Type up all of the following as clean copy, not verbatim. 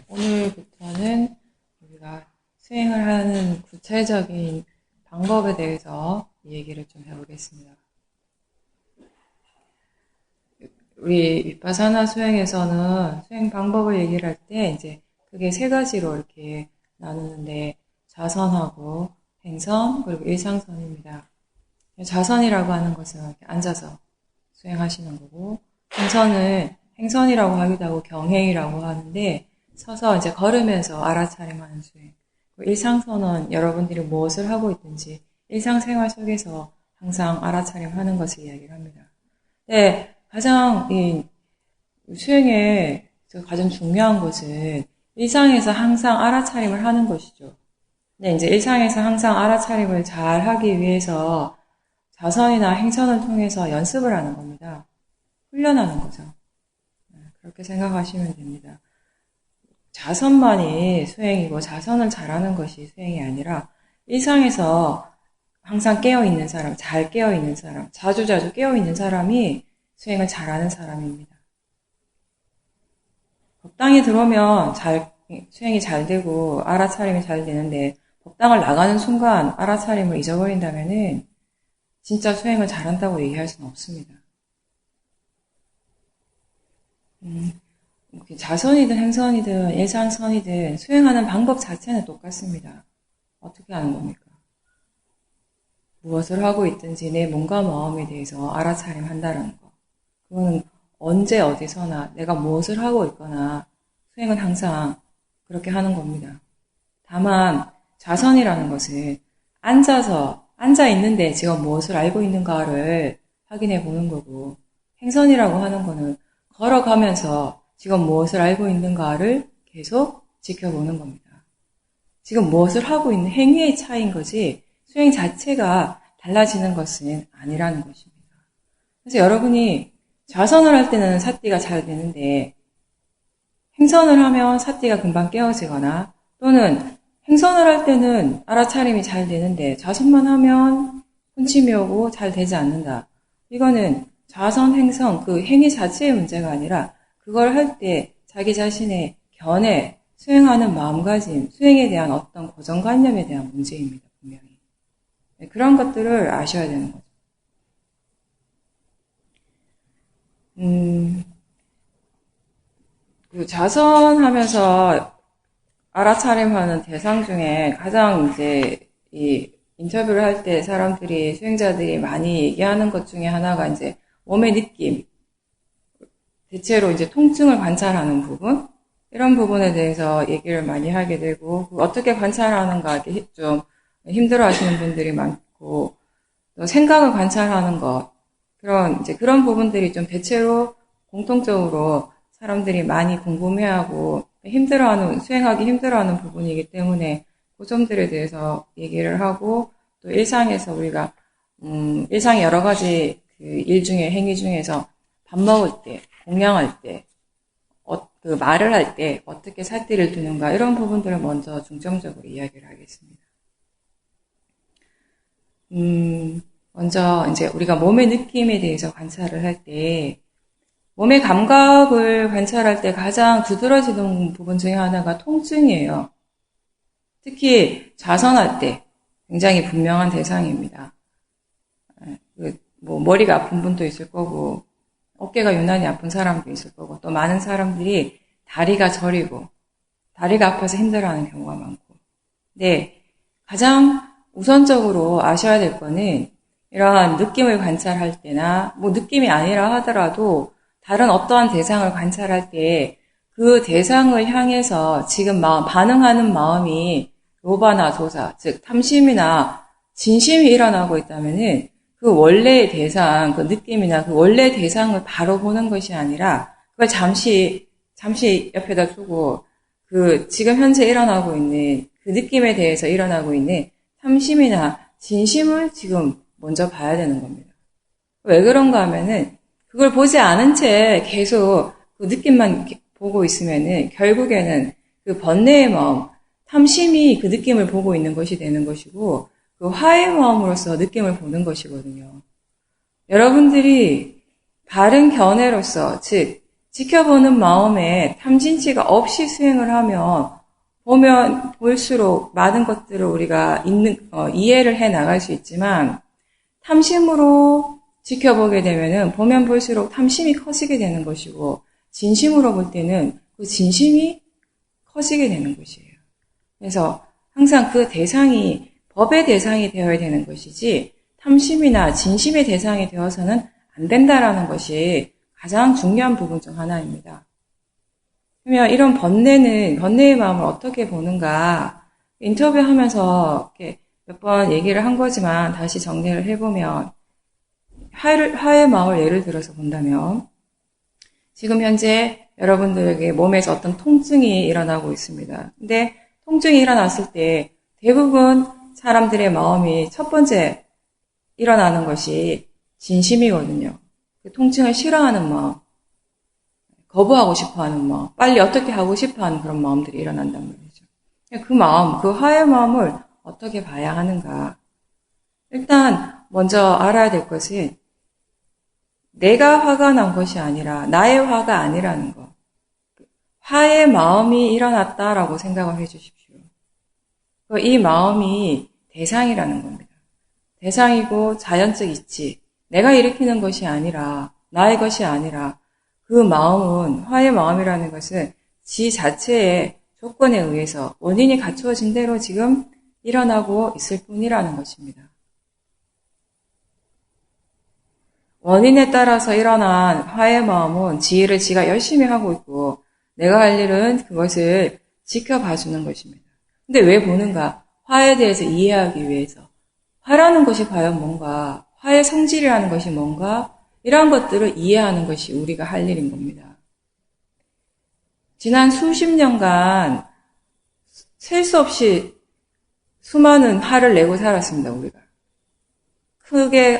오늘부터는 우리가 수행을 하는 구체적인 방법에 대해서 얘기를 좀 해보겠습니다. 우리 위파사나 수행에서는 수행 방법을 얘기를 할 때 이제 그게 세 가지로 이렇게 나누는데 자선하고 행선 그리고 일상선입니다. 자선이라고 하는 것은 이렇게 앉아서 수행하시는 거고 행선이라고 하기도 하고 경행이라고 하는데 서서 이제 걸으면서 알아차림하는 수행. 일상선은 여러분들이 무엇을 하고 있든지 일상생활 속에서 항상 알아차림하는 것을 이야기를 합니다. 네, 가장 이 수행에 가장 중요한 것은 일상에서 항상 알아차림을 하는 것이죠. 네, 이제 일상에서 항상 알아차림을 잘 하기 위해서 자선이나 행선을 통해서 연습을 하는 겁니다. 훈련하는 거죠. 그렇게 생각하시면 됩니다. 자선만이 수행이고 자선을 잘하는 것이 수행이 아니라 일상에서 항상 깨어있는 사람, 잘 깨어있는 사람, 자주자주 깨어있는 사람이 수행을 잘하는 사람입니다. 법당에 들어오면 수행이 잘 되고 알아차림이 잘 되는데 법당을 나가는 순간 알아차림을 잊어버린다면은 진짜 수행을 잘한다고 얘기할 수는 없습니다. 자선이든 행선이든 일상선이든 수행하는 방법 자체는 똑같습니다. 어떻게 하는 겁니까? 무엇을 하고 있든지 내 몸과 마음에 대해서 알아차림한다는 거. 그거는 언제 어디서나 내가 무엇을 하고 있거나 수행은 항상 그렇게 하는 겁니다. 다만 자선이라는 것은 앉아 있는데 제가 무엇을 알고 있는가를 확인해 보는 거고, 행선이라고 하는 거는 걸어가면서 지금 무엇을 알고 있는가를 계속 지켜보는 겁니다. 지금 무엇을 하고 있는 행위의 차이인 거지 수행 자체가 달라지는 것은 아니라는 것입니다. 그래서 여러분이 자선을 할 때는 사띠가 잘 되는데 행선을 하면 사띠가 금방 깨어지거나 또는 행선을 할 때는 알아차림이 잘 되는데 자선만 하면 혼침이 오고 잘 되지 않는다. 이거는 자선, 행선, 그 행위 자체의 문제가 아니라 그걸 할 때 자기 자신의 견해, 수행하는 마음가짐, 수행에 대한 어떤 고정관념에 대한 문제입니다. 분명히. 그런 것들을 아셔야 되는 거죠. 그 자선하면서 알아차림하는 대상 중에 가장 이제 이 인터뷰를 할 때 수행자들이 많이 얘기하는 것 중에 하나가 이제 몸의 느낌, 대체로 이제 통증을 관찰하는 부분, 이런 부분에 대해서 얘기를 많이 하게 되고, 어떻게 관찰하는가 이렇게 좀 힘들어 하시는 분들이 많고, 또 생각을 관찰하는 것, 그런 부분들이 좀 대체로 공통적으로 사람들이 많이 궁금해하고 수행하기 힘들어하는 부분이기 때문에 그 점들에 대해서 얘기를 하고, 또 일상에서 우리가, 일상의 여러 가지 행위 중에서 밥 먹을 때, 공양할 때, 말을 할 때 어떻게 살띠를 두는가, 이런 부분들을 먼저 중점적으로 이야기를 하겠습니다. 먼저 이제 우리가 몸의 느낌에 대해서 관찰을 할 때, 몸의 감각을 관찰할 때 가장 두드러지는 부분 중에 하나가 통증이에요. 특히 자선할 때 굉장히 분명한 대상입니다. 머리가 아픈 분도 있을 거고, 어깨가 유난히 아픈 사람도 있을 거고, 또 많은 사람들이 다리가 저리고, 다리가 아파서 힘들어하는 경우가 많고. 네, 가장 우선적으로 아셔야 될 거는 이러한 느낌을 관찰할 때나, 느낌이 아니라 하더라도 다른 어떠한 대상을 관찰할 때 그 대상을 향해서 지금 반응하는 마음이 로바나 도사, 즉 탐심이나 진심이 일어나고 있다면은 그 원래의 대상, 그 느낌이나 그 원래의 대상을 바로 보는 것이 아니라 그걸 잠시 옆에다 두고 지금 현재 일어나고 있는 그 느낌에 대해서 일어나고 있는 탐심이나 진심을 지금 먼저 봐야 되는 겁니다. 왜 그런가 하면은 그걸 보지 않은 채 계속 그 느낌만 보고 있으면은 결국에는 그 번뇌의 마음, 탐심이 그 느낌을 보고 있는 것이 되는 것이고 그 화의 마음으로서 느낌을 보는 것이거든요. 여러분들이 바른 견해로서, 즉 지켜보는 마음에 탐진치가 없이 수행을 하면 보면 볼수록 많은 것들을 우리가 이해를 해 나갈 수 있지만 탐심으로 지켜보게 되면은 보면 볼수록 탐심이 커지게 되는 것이고 진심으로 볼 때는 그 진심이 커지게 되는 것이에요. 그래서 항상 그 대상이 법의 대상이 되어야 되는 것이지 탐심이나 진심의 대상이 되어서는 안 된다라는 것이 가장 중요한 부분 중 하나입니다. 그러면 이런 번뇌의 마음을 어떻게 보는가 인터뷰하면서 이렇게 몇 번 얘기를 한 거지만 다시 정리를 해보면 화의 마음을 예를 들어서 본다면 지금 현재 여러분들에게 몸에서 어떤 통증이 일어나고 있습니다. 근데 통증이 일어났을 때 대부분 사람들의 마음이 첫 번째 일어나는 것이 진심이거든요. 그 통증을 싫어하는 마음, 거부하고 싶어하는 마음, 빨리 어떻게 하고 싶어하는 그런 마음들이 일어난단 말이죠. 그 마음, 그 화의 마음을 어떻게 봐야 하는가. 일단 먼저 알아야 될 것은 내가 화가 난 것이 아니라 나의 화가 아니라는 것. 화의 마음이 일어났다라고 생각을 해 주십시오. 이 마음이 대상이라는 겁니다. 대상이고 자연적 이치. 내가 일으키는 것이 아니라 나의 것이 아니라 그 마음은 화의 마음이라는 것은 지 자체의 조건에 의해서 원인이 갖추어진 대로 지금 일어나고 있을 뿐이라는 것입니다. 원인에 따라서 일어난 화의 마음은 지혜를 지가 열심히 하고 있고 내가 할 일은 그것을 지켜봐주는 것입니다. 근데 왜 보는가? 화에 대해서 이해하기 위해서. 화라는 것이 과연 뭔가, 화의 성질이라는 것이 뭔가, 이러한 것들을 이해하는 것이 우리가 할 일인 겁니다. 지난 수십 년간 셀 수 없이 수많은 화를 내고 살았습니다, 우리가.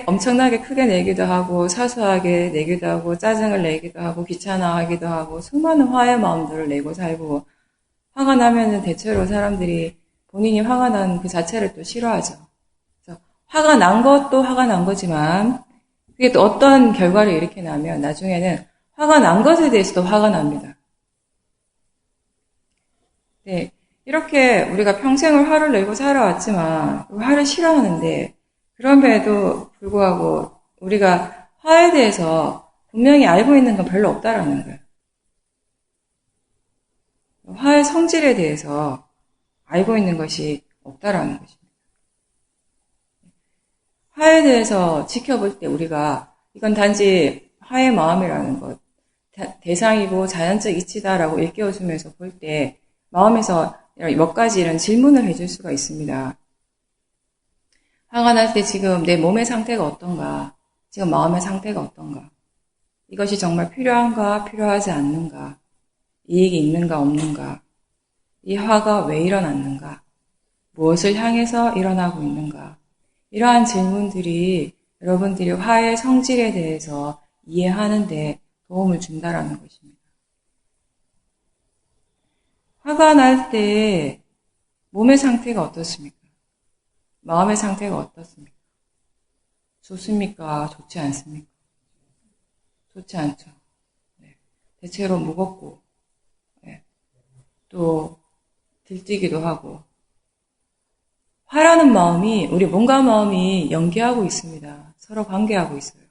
엄청나게 크게 내기도 하고, 사소하게 내기도 하고, 짜증을 내기도 하고, 귀찮아하기도 하고, 수많은 화의 마음들을 내고 살고, 화가 나면은 대체로 사람들이 본인이 화가 난 그 자체를 또 싫어하죠. 그래서 화가 난 것도 화가 난 거지만, 그게 또 어떤 결과를 일으키냐면, 나중에는 화가 난 것에 대해서도 화가 납니다. 네. 이렇게 우리가 평생을 화를 내고 살아왔지만, 화를 싫어하는데, 그럼에도 불구하고 우리가 화에 대해서 분명히 알고 있는 건 별로 없다라는 거예요. 화의 성질에 대해서 알고 있는 것이 없다라는 것입니다. 화에 대해서 지켜볼 때 우리가 이건 단지 화의 마음이라는 것, 대상이고 자연적 이치다라고 일깨워주면서 볼 때 마음에서 몇 가지 이런 질문을 해줄 수가 있습니다. 화가 날 때 지금 내 몸의 상태가 어떤가? 지금 마음의 상태가 어떤가? 이것이 정말 필요한가? 필요하지 않는가? 이익이 있는가? 없는가? 이 화가 왜 일어났는가? 무엇을 향해서 일어나고 있는가? 이러한 질문들이 여러분들이 화의 성질에 대해서 이해하는 데 도움을 준다라는 것입니다. 화가 날 때 몸의 상태가 어떻습니까? 마음의 상태가 어떻습니까? 좋습니까? 좋지 않습니까? 좋지 않죠. 네. 대체로 무겁고, 네. 또 들뜨기도 하고. 화라는 마음이 우리 몸과 마음이 연계하고 있습니다. 서로 관계하고 있어요.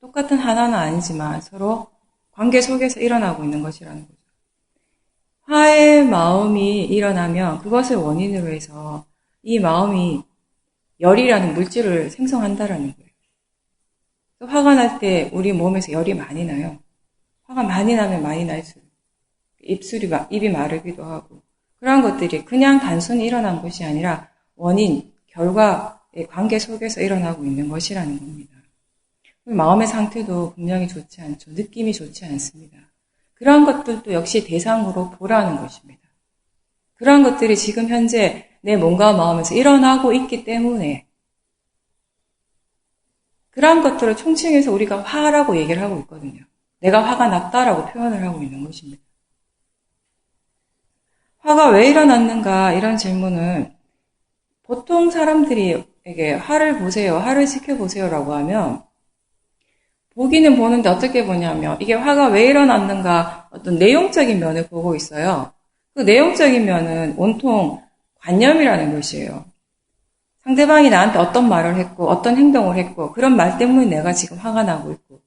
똑같은 하나는 아니지만 서로 관계 속에서 일어나고 있는 것이라는 거죠. 화의 마음이 일어나면 그것을 원인으로 해서 이 마음이 열이라는 물질을 생성한다라는 거예요. 화가 날 때 우리 몸에서 열이 많이 나요. 화가 많이 나면 많이 날수록 입이 마르기도 하고 그러한 것들이 그냥 단순히 일어난 것이 아니라 원인, 결과의 관계 속에서 일어나고 있는 것이라는 겁니다. 마음의 상태도 분명히 좋지 않죠. 느낌이 좋지 않습니다. 그러한 것들도 역시 대상으로 보라는 것입니다. 그러한 것들이 지금 현재 내 몸과 마음에서 일어나고 있기 때문에 그러한 것들을 총칭해서 우리가 화라고 얘기를 하고 있거든요. 내가 화가 났다라고 표현을 하고 있는 것입니다. 화가 왜 일어났는가 이런 질문은 보통 사람들에게 화를 보세요, 화를 지켜보세요라고 하면 보기는 보는데 어떻게 보냐면 이게 화가 왜 일어났는가 어떤 내용적인 면을 보고 있어요. 그 내용적인 면은 온통 관념이라는 것이에요. 상대방이 나한테 어떤 말을 했고 어떤 행동을 했고 그런 말 때문에 내가 지금 화가 나고 있고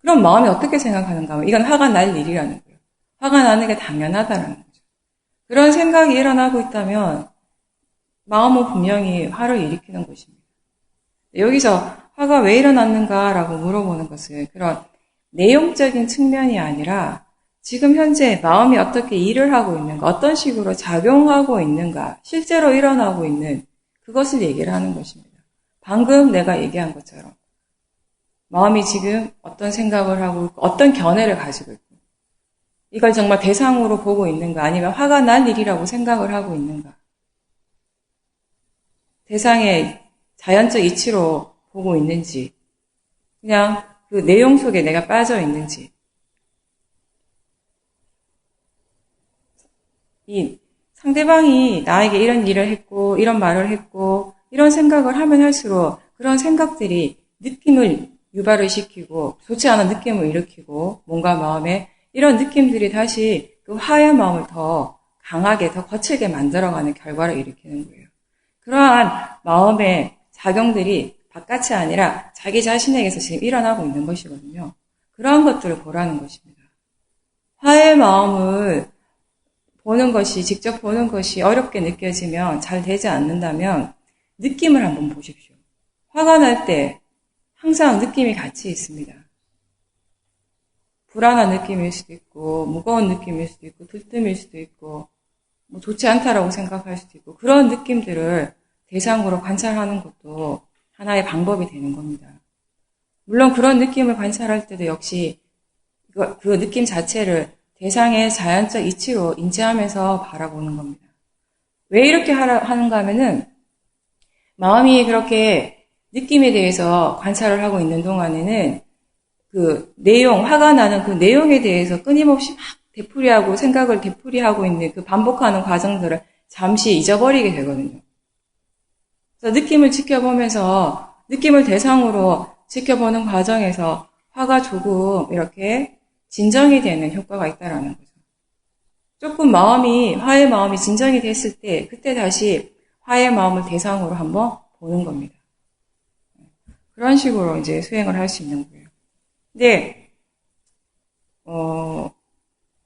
그런 마음이 어떻게 생각하는가 하면 이건 화가 날 일이라는 거예요. 화가 나는 게 당연하다라는 거죠. 그런 생각이 일어나고 있다면 마음은 분명히 화를 일으키는 것입니다. 여기서 화가 왜 일어났는가라고 물어보는 것은 그런 내용적인 측면이 아니라 지금 현재 마음이 어떻게 일을 하고 있는가, 어떤 식으로 작용하고 있는가, 실제로 일어나고 있는 그것을 얘기를 하는 것입니다. 방금 내가 얘기한 것처럼 마음이 지금 어떤 생각을 하고 있고 어떤 견해를 가지고 있고 이걸 정말 대상으로 보고 있는가 아니면 화가 날 일이라고 생각을 하고 있는가 대상의 자연적 이치로 보고 있는지 그냥 그 내용 속에 내가 빠져 있는지 이 상대방이 나에게 이런 일을 했고 이런 말을 했고 이런 생각을 하면 할수록 그런 생각들이 느낌을 유발을 시키고 좋지 않은 느낌을 일으키고 몸과 마음에 이런 느낌들이 다시 그 화의 마음을 더 강하게 더 거칠게 만들어가는 결과를 일으키는 거예요. 그러한 마음의 작용들이 바깥이 아니라 자기 자신에게서 지금 일어나고 있는 것이거든요. 그러한 것들을 보라는 것입니다. 화의 마음을 보는 것이 직접 보는 것이 어렵게 느껴지면 잘 되지 않는다면 느낌을 한번 보십시오. 화가 날 때 항상 느낌이 같이 있습니다. 불안한 느낌일 수도 있고 무거운 느낌일 수도 있고 들뜸일 수도 있고 뭐 좋지 않다라고 생각할 수도 있고 그런 느낌들을 대상으로 관찰하는 것도 하나의 방법이 되는 겁니다. 물론 그런 느낌을 관찰할 때도 역시 그 느낌 자체를 대상의 자연적 이치로 인지하면서 바라보는 겁니다. 왜 이렇게 하는가 하면은 마음이 그렇게 느낌에 대해서 관찰을 하고 있는 동안에는 그 내용, 화가 나는 그 내용에 대해서 끊임없이 막 되풀이하고 생각을 되풀이하고 있는 그 반복하는 과정들을 잠시 잊어버리게 되거든요. 그래서 느낌을 지켜보면서 느낌을 대상으로 지켜보는 과정에서 화가 조금 이렇게 진정이 되는 효과가 있다라는 거죠. 조금 화의 마음이 진정이 됐을 때 그때 다시 화의 마음을 대상으로 한번 보는 겁니다. 그런 식으로 이제 수행을 할 수 있는 거예요. 근데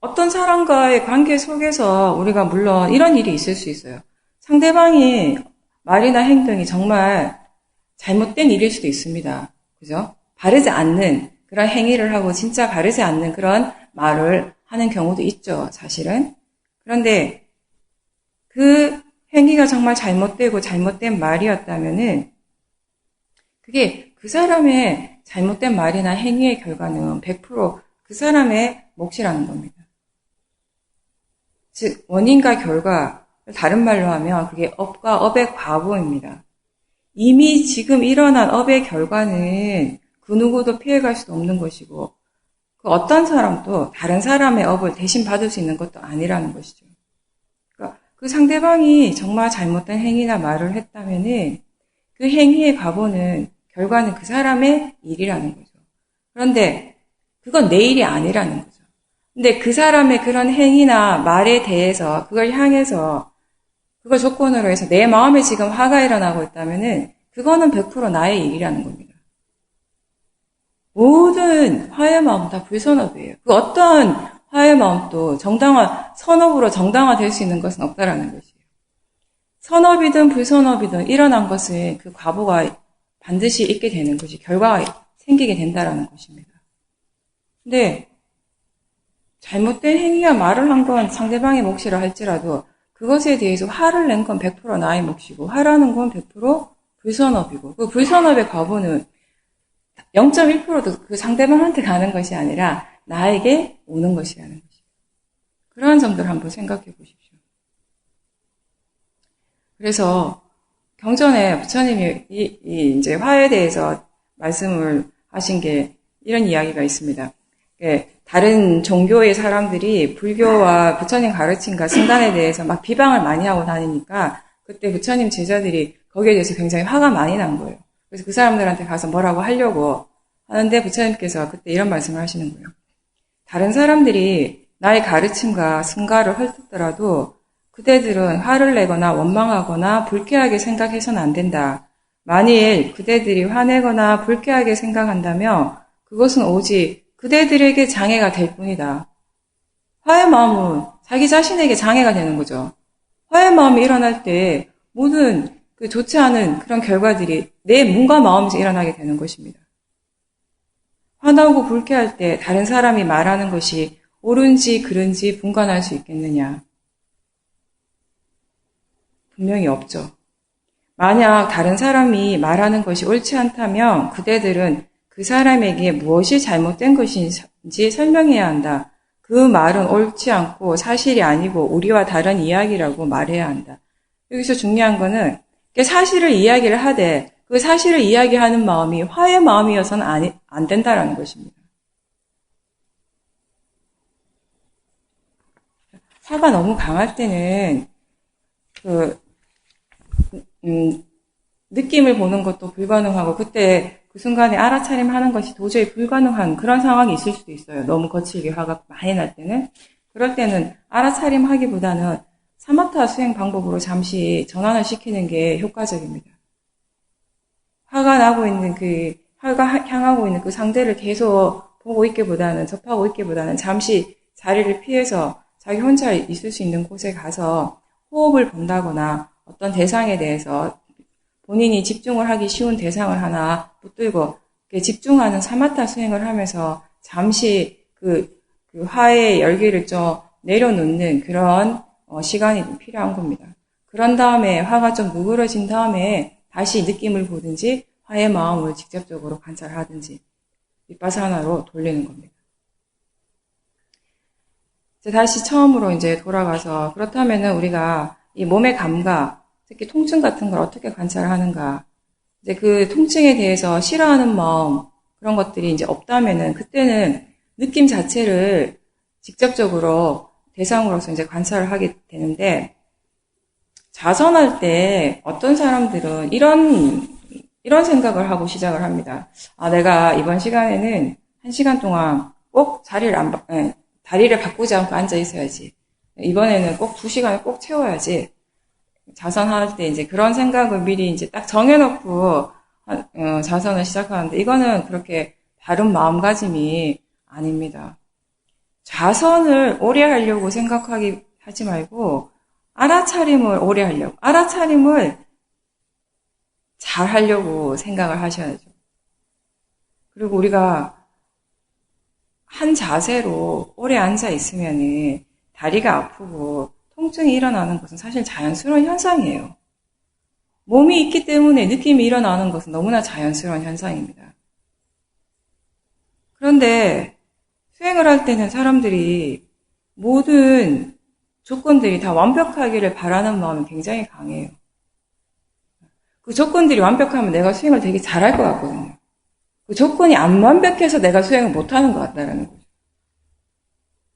어떤 사람과의 관계 속에서 우리가 물론 이런 일이 있을 수 있어요. 상대방이 말이나 행동이 정말 잘못된 일일 수도 있습니다. 그죠? 바르지 않는 그런 행위를 하고 진짜 바르지 않는 그런 말을 하는 경우도 있죠, 사실은. 그런데 그 행위가 정말 잘못되고 잘못된 말이었다면은 그게 그 사람의 잘못된 말이나 행위의 결과는 100%그 사람의 몫이라는 겁니다. 즉 원인과 결과, 다른 말로 하면 그게 업과 업의 과보입니다. 이미 지금 일어난 업의 결과는 그 누구도 피해갈 수도 없는 것이고 그 어떤 사람도 다른 사람의 업을 대신 받을 수 있는 것도 아니라는 것이죠. 그러니까 그 상대방이 정말 잘못된 행위나 말을 했다면은 그 행위의 결과는 그 사람의 일이라는 거죠. 그런데 그건 내 일이 아니라는 거죠. 근데 그 사람의 그런 행위나 말에 대해서 그걸 향해서 그걸 조건으로 해서 내 마음에 지금 화가 일어나고 있다면은 그거는 100% 나의 일이라는 겁니다. 모든 화의 마음은 다 불선업이에요. 그 어떤 화의 마음도 선업으로 정당화될 수 있는 것은 없다라는 것이에요. 선업이든 불선업이든 일어난 것은 그 과보가 반드시 있게 되는 것이 결과가 생기게 된다라는 것입니다. 근데 잘못된 행위와 말을 한 건 상대방의 몫이라 할지라도 그것에 대해서 화를 낸 건 100% 나의 몫이고 화라는 건 100% 불선업이고 그 불선업의 과보는 0.1%도 그 상대방한테 가는 것이 아니라 나에게 오는 것이라는 것이에요. 그러한 점들을 한번 생각해 보십시오. 그래서 경전에 부처님이 이제 화에 대해서 말씀을 하신 게 이런 이야기가 있습니다. 다른 종교의 사람들이 불교와 부처님 가르침과 승단에 대해서 막 비방을 많이 하고 다니니까 그때 부처님 제자들이 거기에 대해서 굉장히 화가 많이 난 거예요. 그래서 그 사람들한테 가서 뭐라고 하려고 하는데 부처님께서 그때 이런 말씀을 하시는 거예요. 다른 사람들이 나의 가르침과 승가를 헐뜯더라도 그대들은 화를 내거나 원망하거나 불쾌하게 생각해서는 안 된다. 만일 그대들이 화내거나 불쾌하게 생각한다면 그것은 오직 그대들에게 장애가 될 뿐이다. 화의 마음은 자기 자신에게 장애가 되는 거죠. 화의 마음이 일어날 때 모든 그 좋지 않은 그런 결과들이 내 몸과 마음에서 일어나게 되는 것입니다. 화나고 불쾌할 때 다른 사람이 말하는 것이 옳은지 그른지 분간할 수 있겠느냐? 분명히 없죠. 만약 다른 사람이 말하는 것이 옳지 않다면 그대들은 그 사람에게 무엇이 잘못된 것인지 설명해야 한다. 그 말은 옳지 않고 사실이 아니고 우리와 다른 이야기라고 말해야 한다. 여기서 중요한 거는 사실을 이야기를 하되 그 사실을 이야기하는 마음이 화의 마음이어서는 안 된다라는 것입니다. 화가 너무 강할 때는 느낌을 보는 것도 불가능하고 그때 그 순간에 알아차림하는 것이 도저히 불가능한 그런 상황이 있을 수도 있어요. 너무 거칠게 화가 많이 날 때는. 그럴 때는 알아차림하기보다는 사마타 수행 방법으로 잠시 전환을 시키는 게 효과적입니다. 화가 나고 있는 화가 향하고 있는 그 상대를 계속 보고 있기보다는, 접하고 있기보다는 잠시 자리를 피해서 자기 혼자 있을 수 있는 곳에 가서 호흡을 본다거나 어떤 대상에 대해서 본인이 집중을 하기 쉬운 대상을 하나 붙들고 집중하는 사마타 수행을 하면서 잠시 그 화의 열기를 좀 내려놓는 그런 시간이 필요한 겁니다. 그런 다음에 화가 좀 누그러진 다음에 다시 느낌을 보든지 화의 마음을 직접적으로 관찰하든지 비파사나로 돌리는 겁니다. 이제 다시 처음으로 이제 돌아가서 그렇다면은 우리가 이 몸의 감각, 특히 통증 같은 걸 어떻게 관찰하는가. 이제 그 통증에 대해서 싫어하는 마음, 그런 것들이 이제 없다면은 그때는 느낌 자체를 직접적으로 대상으로서 이제 관찰을 하게 되는데, 자선할 때 어떤 사람들은 이런 생각을 하고 시작을 합니다. 내가 이번 시간에는 1시간 동안 꼭 다리를 바꾸지 않고 앉아 있어야지. 이번에는 꼭 2시간을 꼭 채워야지. 자선할 때 이제 그런 생각을 미리 이제 딱 정해놓고 자선을 시작하는데 이거는 그렇게 다른 마음가짐이 아닙니다. 자선을 오래 하려고 하지 말고 알아차림을 오래 하려고, 알아차림을 잘 하려고 생각을 하셔야죠. 그리고 우리가 한 자세로 오래 앉아 있으면 다리가 아프고 통증이 일어나는 것은 사실 자연스러운 현상이에요. 몸이 있기 때문에 느낌이 일어나는 것은 너무나 자연스러운 현상입니다. 그런데 수행을 할 때는 사람들이 모든 조건들이 다 완벽하기를 바라는 마음이 굉장히 강해요. 그 조건들이 완벽하면 내가 수행을 되게 잘할 것 같거든요. 그 조건이 안 완벽해서 내가 수행을 못하는 것 같다는 거죠.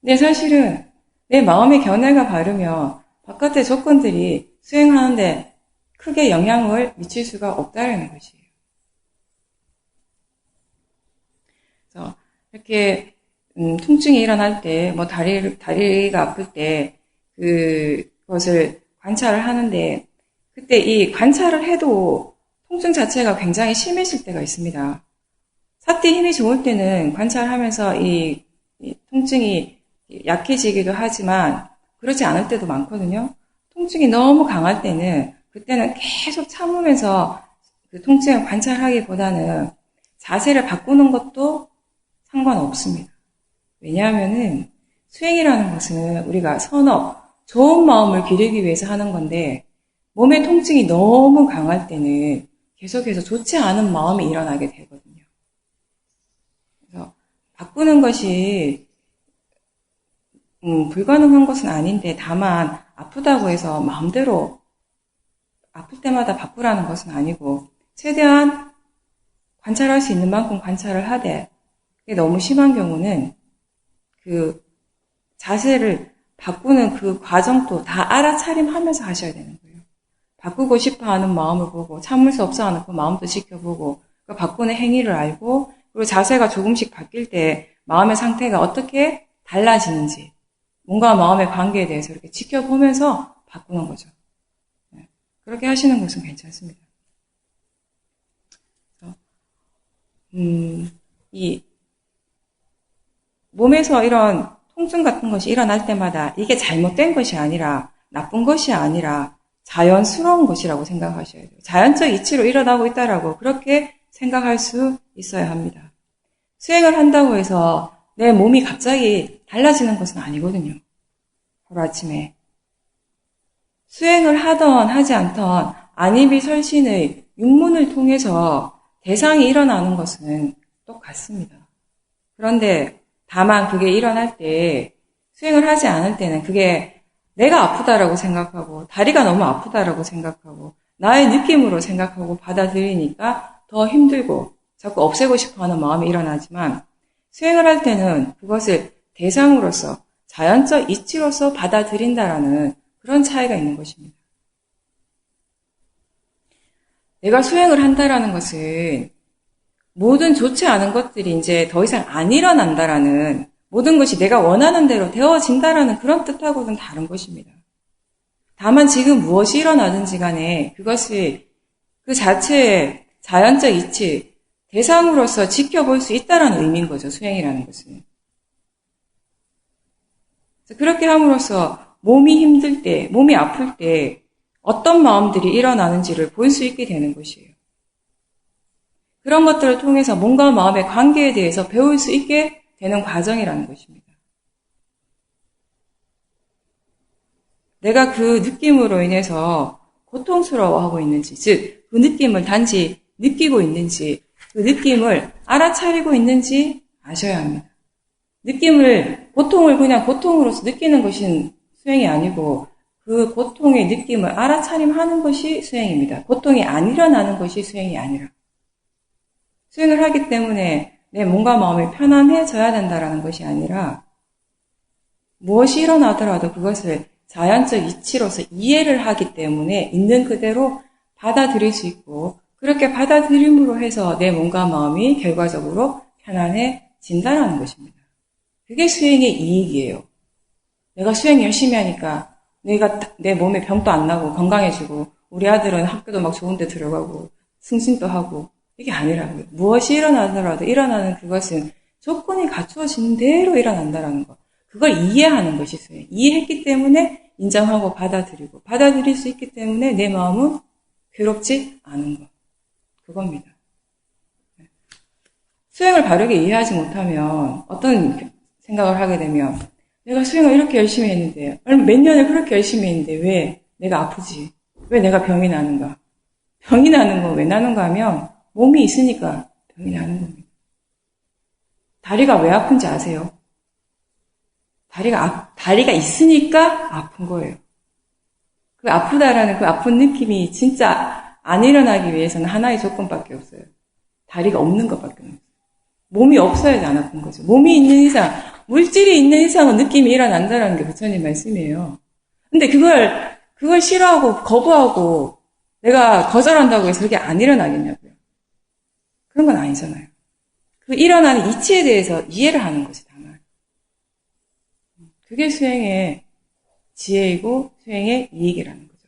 근데 사실은 내 마음의 견해가 바르면 바깥의 조건들이 수행하는데 크게 영향을 미칠 수가 없다는 것이에요. 그래서 이렇게 통증이 일어날 때, 다리가 아플 때 그것을 관찰을 하는데 그때 이 관찰을 해도 통증 자체가 굉장히 심해질 때가 있습니다. 사띠 힘이 좋을 때는 관찰하면서 이 통증이 약해지기도 하지만 그렇지 않을 때도 많거든요. 통증이 너무 강할 때는 그때는 계속 참으면서 그 통증을 관찰하기보다는 자세를 바꾸는 것도 상관없습니다. 왜냐하면은 수행이라는 것은 우리가 좋은 마음을 기르기 위해서 하는 건데 몸의 통증이 너무 강할 때는 계속해서 좋지 않은 마음이 일어나게 되거든요. 그래서 바꾸는 것이 불가능한 것은 아닌데 다만 아프다고 해서 마음대로 아플 때마다 바꾸라는 것은 아니고 최대한 관찰할 수 있는 만큼 관찰을 하되 그게 너무 심한 경우는 그 자세를 바꾸는 그 과정도 다 알아차림하면서 하셔야 되는 거예요. 바꾸고 싶어 하는 마음을 보고 참을 수 없어 하는 그 마음도 지켜보고 그 바꾸는 행위를 알고 그리고 자세가 조금씩 바뀔 때 마음의 상태가 어떻게 달라지는지, 몸과 마음의 관계에 대해서 이렇게 지켜보면서 바꾸는 거죠. 그렇게 하시는 것은 괜찮습니다. 이 몸에서 이런 통증 같은 것이 일어날 때마다 이게 잘못된 것이 아니라, 나쁜 것이 아니라 자연스러운 것이라고 생각하셔야 돼요. 자연적 이치로 일어나고 있다라고 그렇게 생각할 수 있어야 합니다. 수행을 한다고 해서 내 몸이 갑자기 달라지는 것은 아니거든요. 하루아침에. 수행을 하던 하지 않던 안이비설신의 육문을 통해서 대상이 일어나는 것은 똑같습니다. 그런데 다만 그게 일어날 때 수행을 하지 않을 때는 그게 내가 아프다라고 생각하고 다리가 너무 아프다라고 생각하고 나의 느낌으로 생각하고 받아들이니까 더 힘들고 자꾸 없애고 싶어하는 마음이 일어나지만 수행을 할 때는 그것을 대상으로서 자연적 이치로서 받아들인다라는 그런 차이가 있는 것입니다. 내가 수행을 한다라는 것은 모든 좋지 않은 것들이 이제 더 이상 안 일어난다라는, 모든 것이 내가 원하는 대로 되어진다라는 그런 뜻하고는 다른 것입니다. 다만 지금 무엇이 일어나든지 간에 그것이 그 자체의 자연적 이치, 대상으로서 지켜볼 수 있다라는 의미인 거죠, 수행이라는 것은. 그렇게 함으로써 몸이 힘들 때, 몸이 아플 때 어떤 마음들이 일어나는지를 볼 수 있게 되는 것이에요. 그런 것들을 통해서 몸과 마음의 관계에 대해서 배울 수 있게 되는 과정이라는 것입니다. 내가 그 느낌으로 인해서 고통스러워하고 있는지, 즉 그 느낌을 단지 느끼고 있는지, 그 느낌을 알아차리고 있는지 아셔야 합니다. 고통을 그냥 고통으로서 느끼는 것이 수행이 아니고 그 고통의 느낌을 알아차림하는 것이 수행입니다. 고통이 안 일어나는 것이 수행이 아니라. 수행을 하기 때문에 내 몸과 마음이 편안해져야 된다는 것이 아니라 무엇이 일어나더라도 그것을 자연적 이치로서 이해를 하기 때문에 있는 그대로 받아들일 수 있고 그렇게 받아들임으로 해서 내 몸과 마음이 결과적으로 편안해진다는 것입니다. 그게 수행의 이익이에요. 내가 수행 열심히 하니까 내 몸에 병도 안 나고 건강해지고 우리 아들은 학교도 막 좋은 데 들어가고 승진도 하고 이게 아니라고요. 무엇이 일어나더라도 일어나는 그것은 조건이 갖추어진 대로 일어난다는 것. 그걸 이해하는 것이 수행. 이해했기 때문에 인정하고 받아들이고 받아들일 수 있기 때문에 내 마음은 괴롭지 않은 것. 그겁니다. 수행을 바르게 이해하지 못하면 어떤 생각을 하게 되면 내가 수행을 이렇게 열심히 했는데 몇 년을 그렇게 열심히 했는데 왜 내가 아프지? 왜 내가 병이 나는가? 병이 나는 거 왜 나는가 하면 몸이 있으니까 병이 나는 겁니다. 다리가 왜 아픈지 아세요? 다리가 있으니까 아픈 거예요. 그 아프다라는 그 아픈 느낌이 진짜 안 일어나기 위해서는 하나의 조건밖에 없어요. 다리가 없는 것밖에 없어요. 몸이 없어야지 안 아픈 거죠. 몸이 있는 이상, 물질이 있는 이상은 느낌이 일어난다는 게 부처님 말씀이에요. 근데 그걸 싫어하고 거부하고 내가 거절한다고 해서 그게 안 일어나겠냐고요. 그런 건 아니잖아요. 그 일어나는 이치에 대해서 이해를 하는 것이 다만. 그게 수행의 지혜이고 수행의 이익이라는 거죠.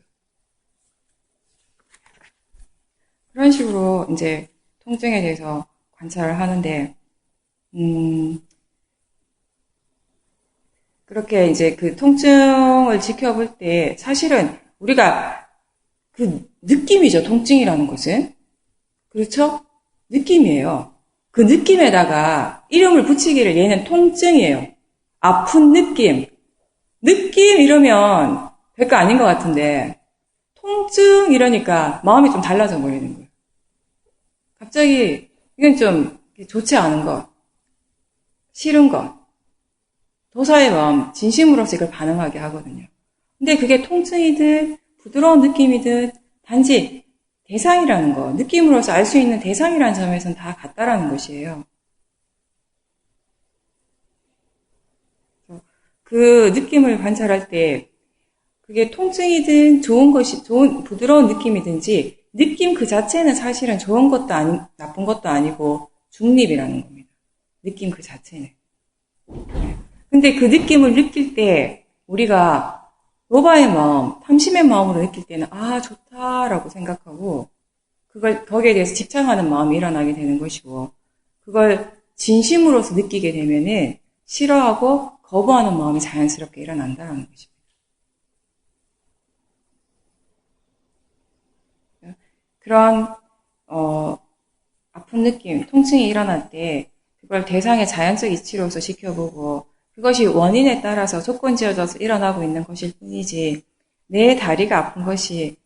그런 식으로 이제 통증에 대해서 관찰을 하는데, 그렇게 이제 그 통증을 지켜볼 때 사실은 우리가 그 느낌이죠. 통증이라는 것은. 그렇죠? 느낌이에요. 그 느낌에다가 이름을 붙이기를 얘는 통증이에요. 아픈 느낌. 느낌 이러면 별거 아닌 것 같은데 통증 이러니까 마음이 좀 달라져 버리는 거예요. 갑자기 이건 좀 좋지 않은 것, 싫은 것, 도사의 마음, 진심으로서 이걸 반응하게 하거든요. 근데 그게 통증이든 부드러운 느낌이든 단지 대상이라는 거, 느낌으로서 알 수 있는 대상이라는 점에서는 다 같다라는 것이에요. 그 느낌을 관찰할 때 그게 통증이든 좋은 부드러운 느낌이든지 느낌 그 자체는 사실은 좋은 것도 나쁜 것도 아니고 중립이라는 겁니다. 느낌 그 자체는. 근데 그 느낌을 느낄 때 우리가 로바의 마음, 탐심의 마음으로 느낄 때는 아 좋다라고 생각하고 거기에 대해서 집착하는 마음이 일어나게 되는 것이고 그걸 진심으로서 느끼게 되면은 싫어하고 거부하는 마음이 자연스럽게 일어난다는 것입니다. 그런 아픈 느낌, 통증이 일어날 때 그걸 대상의 자연적 이치로서 지켜보고 그것이 원인에 따라서 조건지어져서 일어나고 있는 것일 뿐이지 내 다리가 아픈 것이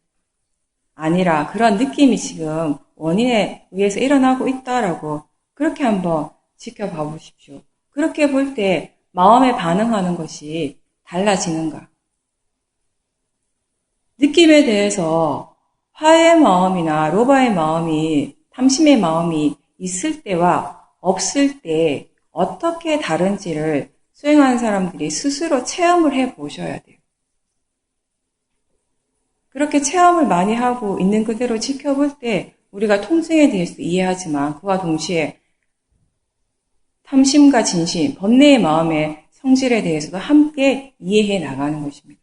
아니라 그런 느낌이 지금 원인에 의해서 일어나고 있다라고 그렇게 한번 지켜봐 보십시오. 그렇게 볼 때 마음에 반응하는 것이 달라지는가? 느낌에 대해서 화의 마음이나 로바의 마음이 탐심의 마음이 있을 때와 없을 때 어떻게 다른지를 수행하는 사람들이 스스로 체험을 해 보셔야 돼요. 그렇게 체험을 많이 하고 있는 그대로 지켜볼 때 우리가 통증에 대해서 이해하지만 그와 동시에 탐심과 진심, 번뇌의 마음의 성질에 대해서도 함께 이해해 나가는 것입니다.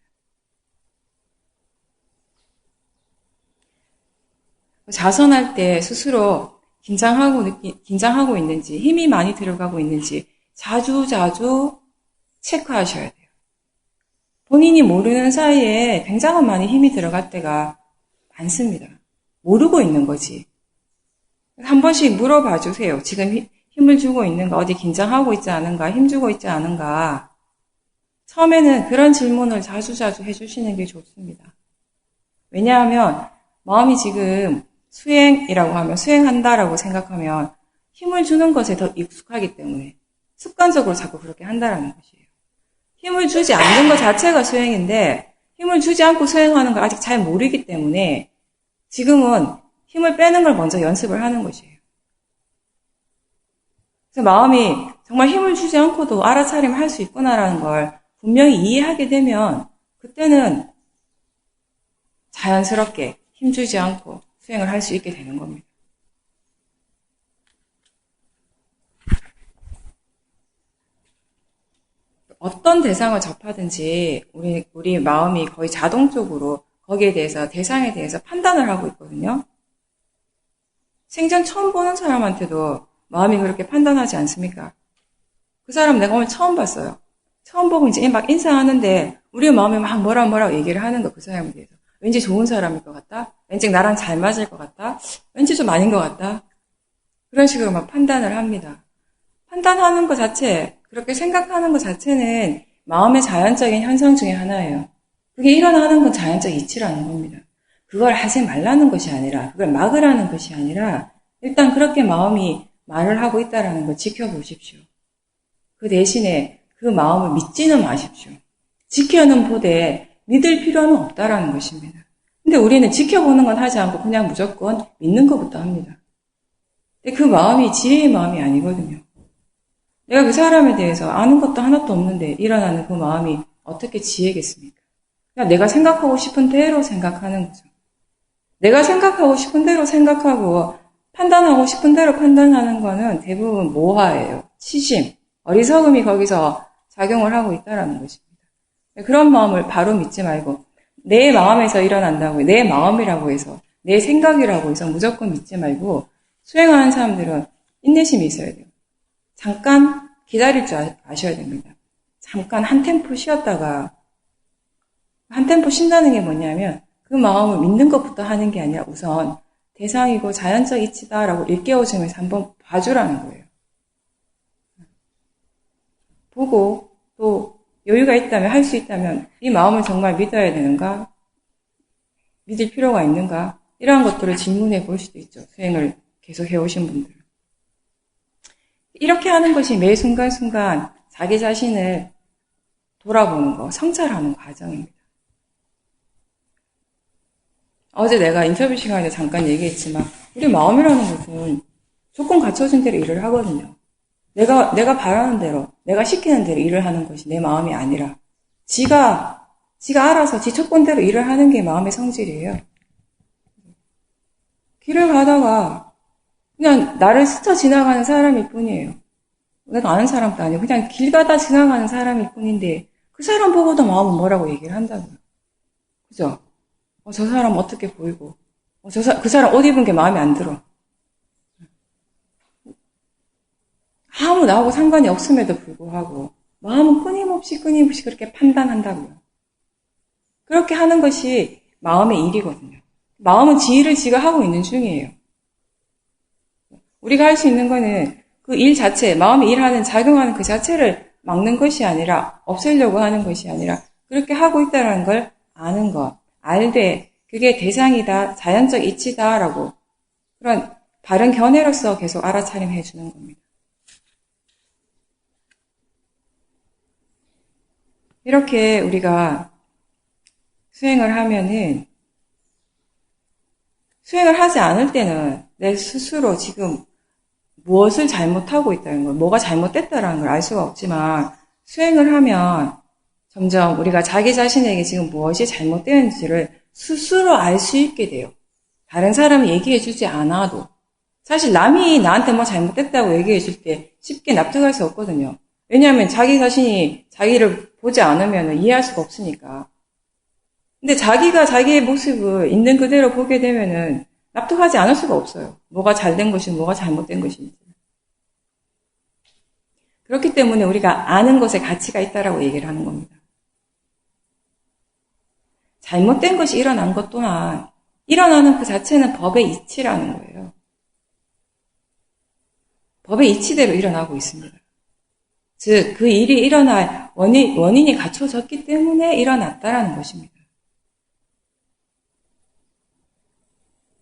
자선할 때 스스로 긴장하고 있는지, 힘이 많이 들어가고 있는지 자주 체크하셔야 돼요. 본인이 모르는 사이에 굉장히 많이 힘이 들어갈 때가 많습니다. 모르고 있는 거지. 한 번씩 물어봐 주세요. 지금 힘을 주고 있는가? 어디 긴장하고 있지 않은가? 힘주고 있지 않은가? 처음에는 그런 질문을 자주 해주시는 게 좋습니다. 왜냐하면 마음이 지금 수행이라고 하면 수행한다라고 생각하면 힘을 주는 것에 더 익숙하기 때문에 습관적으로 자꾸 그렇게 한다라는 것이에요. 힘을 주지 않는 것 자체가 수행인데 힘을 주지 않고 수행하는 걸 아직 잘 모르기 때문에 지금은 힘을 빼는 걸 먼저 연습을 하는 것이에요. 그래서 마음이 정말 힘을 주지 않고도 알아차림을 할 수 있구나라는 걸 분명히 이해하게 되면 그때는 자연스럽게 힘주지 않고 수행을 할 수 있게 되는 겁니다. 어떤 대상을 접하든지 우리 마음이 거의 자동적으로 거기에 대해서 대상에 대해서 판단을 하고 있거든요. 생전 처음 보는 사람한테도 마음이 그렇게 판단하지 않습니까? 그 사람 내가 오늘 처음 봤어요. 처음 보고 이제 막 인사하는데 우리 마음이 막 뭐라고 얘기를 하는 거 그 사람에 대해서. 왠지 좋은 사람일 것 같다. 왠지 나랑 잘 맞을 것 같다. 왠지 좀 아닌 것 같다. 그런 식으로 막 판단을 합니다. 판단하는 것 자체, 그렇게 생각하는 것 자체는 마음의 자연적인 현상 중에 하나예요. 그게 일어나는 건 자연적 이치라는 겁니다. 그걸 하지 말라는 것이 아니라, 그걸 막으라는 것이 아니라, 일단 그렇게 마음이 말을 하고 있다는 걸 지켜보십시오. 그 대신에 그 마음을 믿지는 마십시오. 지켜는 보되 믿을 필요는 없다라는 것입니다. 근데 우리는 지켜보는 건 하지 않고 그냥 무조건 믿는 것부터 합니다. 근데 그 마음이 지혜의 마음이 아니거든요. 내가 그 사람에 대해서 아는 것도 하나도 없는데 일어나는 그 마음이 어떻게 지혜겠습니까? 그냥 내가 생각하고 싶은 대로 생각하는 거죠. 내가 생각하고 싶은 대로 생각하고 판단하고 싶은 대로 판단하는 거는 대부분 모하예요. 치심, 어리석음이 거기서 작용을 하고 있다는 것입니다. 그런 마음을 바로 믿지 말고 내 마음에서 일어난다고 내 마음이라고 해서 내 생각이라고 해서 무조건 믿지 말고 수행하는 사람들은 인내심이 있어야 돼요. 잠깐 기다릴 줄 아셔야 됩니다. 잠깐 한 템포 쉬었다가 한 템포 쉰다는 게 뭐냐면 그 마음을 믿는 것부터 하는 게 아니라 우선 대상이고 자연적 이치다라고 일깨워주면서 한번 봐주라는 거예요. 보고 또 여유가 있다면 할 수 있다면 이 마음을 정말 믿어야 되는가? 믿을 필요가 있는가? 이러한 것들을 질문해 볼 수도 있죠. 수행을 계속 해오신 분들. 이렇게 하는 것이 매 순간순간 자기 자신을 돌아보는 거, 성찰하는 과정입니다. 어제 내가 인터뷰 시간에 잠깐 얘기했지만 우리 마음이라는 것은 조건 갖춰진 대로 일을 하거든요. 내가 바라는 대로, 내가 시키는 대로 일을 하는 것이 내 마음이 아니라 지가 알아서 지 조건대로 일을 하는 게 마음의 성질이에요. 길을 가다가 그냥 나를 스쳐 지나가는 사람일 뿐이에요. 내가 아는 사람도 아니고 그냥 길 가다 지나가는 사람일 뿐인데 그 사람 보고도 마음은 뭐라고 얘기를 한다고요. 그죠? 저 사람 어떻게 보이고 그 사람 옷 입은 게 마음에 안 들어. 아무 나하고 상관이 없음에도 불구하고 마음은 끊임없이 그렇게 판단한다고요. 그렇게 하는 것이 마음의 일이거든요. 마음은 지 일을 지가 하고 있는 중이에요. 우리가 할 수 있는 거는 그 일 자체, 마음이 일하는, 작용하는 그 자체를 막는 것이 아니라, 없애려고 하는 것이 아니라, 그렇게 하고 있다는 걸 아는 것, 알되, 그게 대상이다, 자연적 이치다라고, 그런 바른 견해로서 계속 알아차림해 주는 겁니다. 이렇게 우리가 수행을 하면은, 수행을 하지 않을 때는 내 스스로 지금 무엇을 잘못하고 있다는 걸, 뭐가 잘못됐다는 걸 알 수가 없지만 수행을 하면 점점 우리가 자기 자신에게 지금 무엇이 잘못되는지를 스스로 알 수 있게 돼요. 다른 사람이 얘기해 주지 않아도. 사실 남이 나한테 뭐 잘못됐다고 얘기해 줄 때 쉽게 납득할 수 없거든요. 왜냐하면 자기 자신이 자기를 보지 않으면 이해할 수가 없으니까. 근데 자기가 자기의 모습을 있는 그대로 보게 되면은 납득하지 않을 수가 없어요. 뭐가 잘된 것인지 뭐가 잘못된 것인지. 그렇기 때문에 우리가 아는 것에 가치가 있다라고 얘기를 하는 겁니다. 잘못된 것이 일어난 것 또한 일어나는 그 자체는 법의 이치라는 거예요. 법의 이치대로 일어나고 있습니다. 즉, 그 일이 일어날 원인이 갖춰졌기 때문에 일어났다라는 것입니다.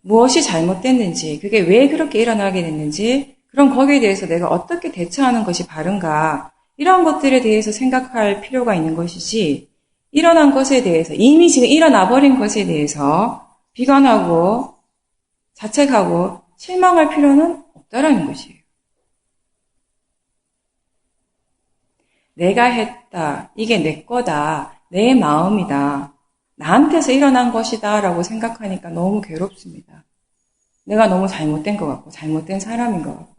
무엇이 잘못됐는지, 그게 왜 그렇게 일어나게 됐는지, 그럼 거기에 대해서 내가 어떻게 대처하는 것이 바른가, 이런 것들에 대해서 생각할 필요가 있는 것이지, 일어난 것에 대해서, 이미 지금 일어나 버린 것에 대해서 비관하고 자책하고 실망할 필요는 없다라는 것이에요. 내가 했다, 이게 내 거다, 내 마음이다, 나한테서 일어난 것이다 라고 생각하니까 너무 괴롭습니다. 내가 너무 잘못된 것 같고 잘못된 사람인 것 같고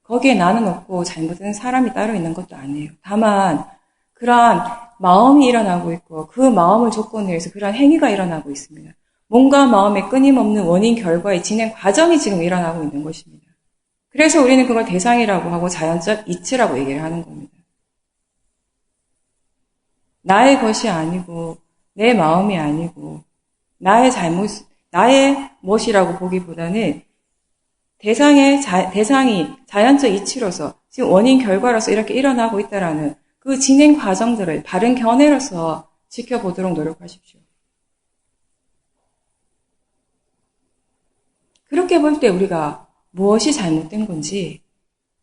거기에 나는 없고 잘못된 사람이 따로 있는 것도 아니에요. 다만 그러한 마음이 일어나고 있고 그 마음을 조건으로 해서 그러한 행위가 일어나고 있습니다. 몸과 마음의 끊임없는 원인 결과의 진행 과정이 지금 일어나고 있는 것입니다. 그래서 우리는 그걸 대상이라고 하고 자연적 이치라고 얘기를 하는 겁니다. 나의 것이 아니고 내 마음이 아니고 나의 잘못, 나의 무엇이라고 보기보다는 대상이 자연적 이치로서 지금 원인 결과로서 이렇게 일어나고 있다라는 그 진행 과정들을 바른 견해로서 지켜보도록 노력하십시오. 그렇게 볼 때 우리가 무엇이 잘못된 건지,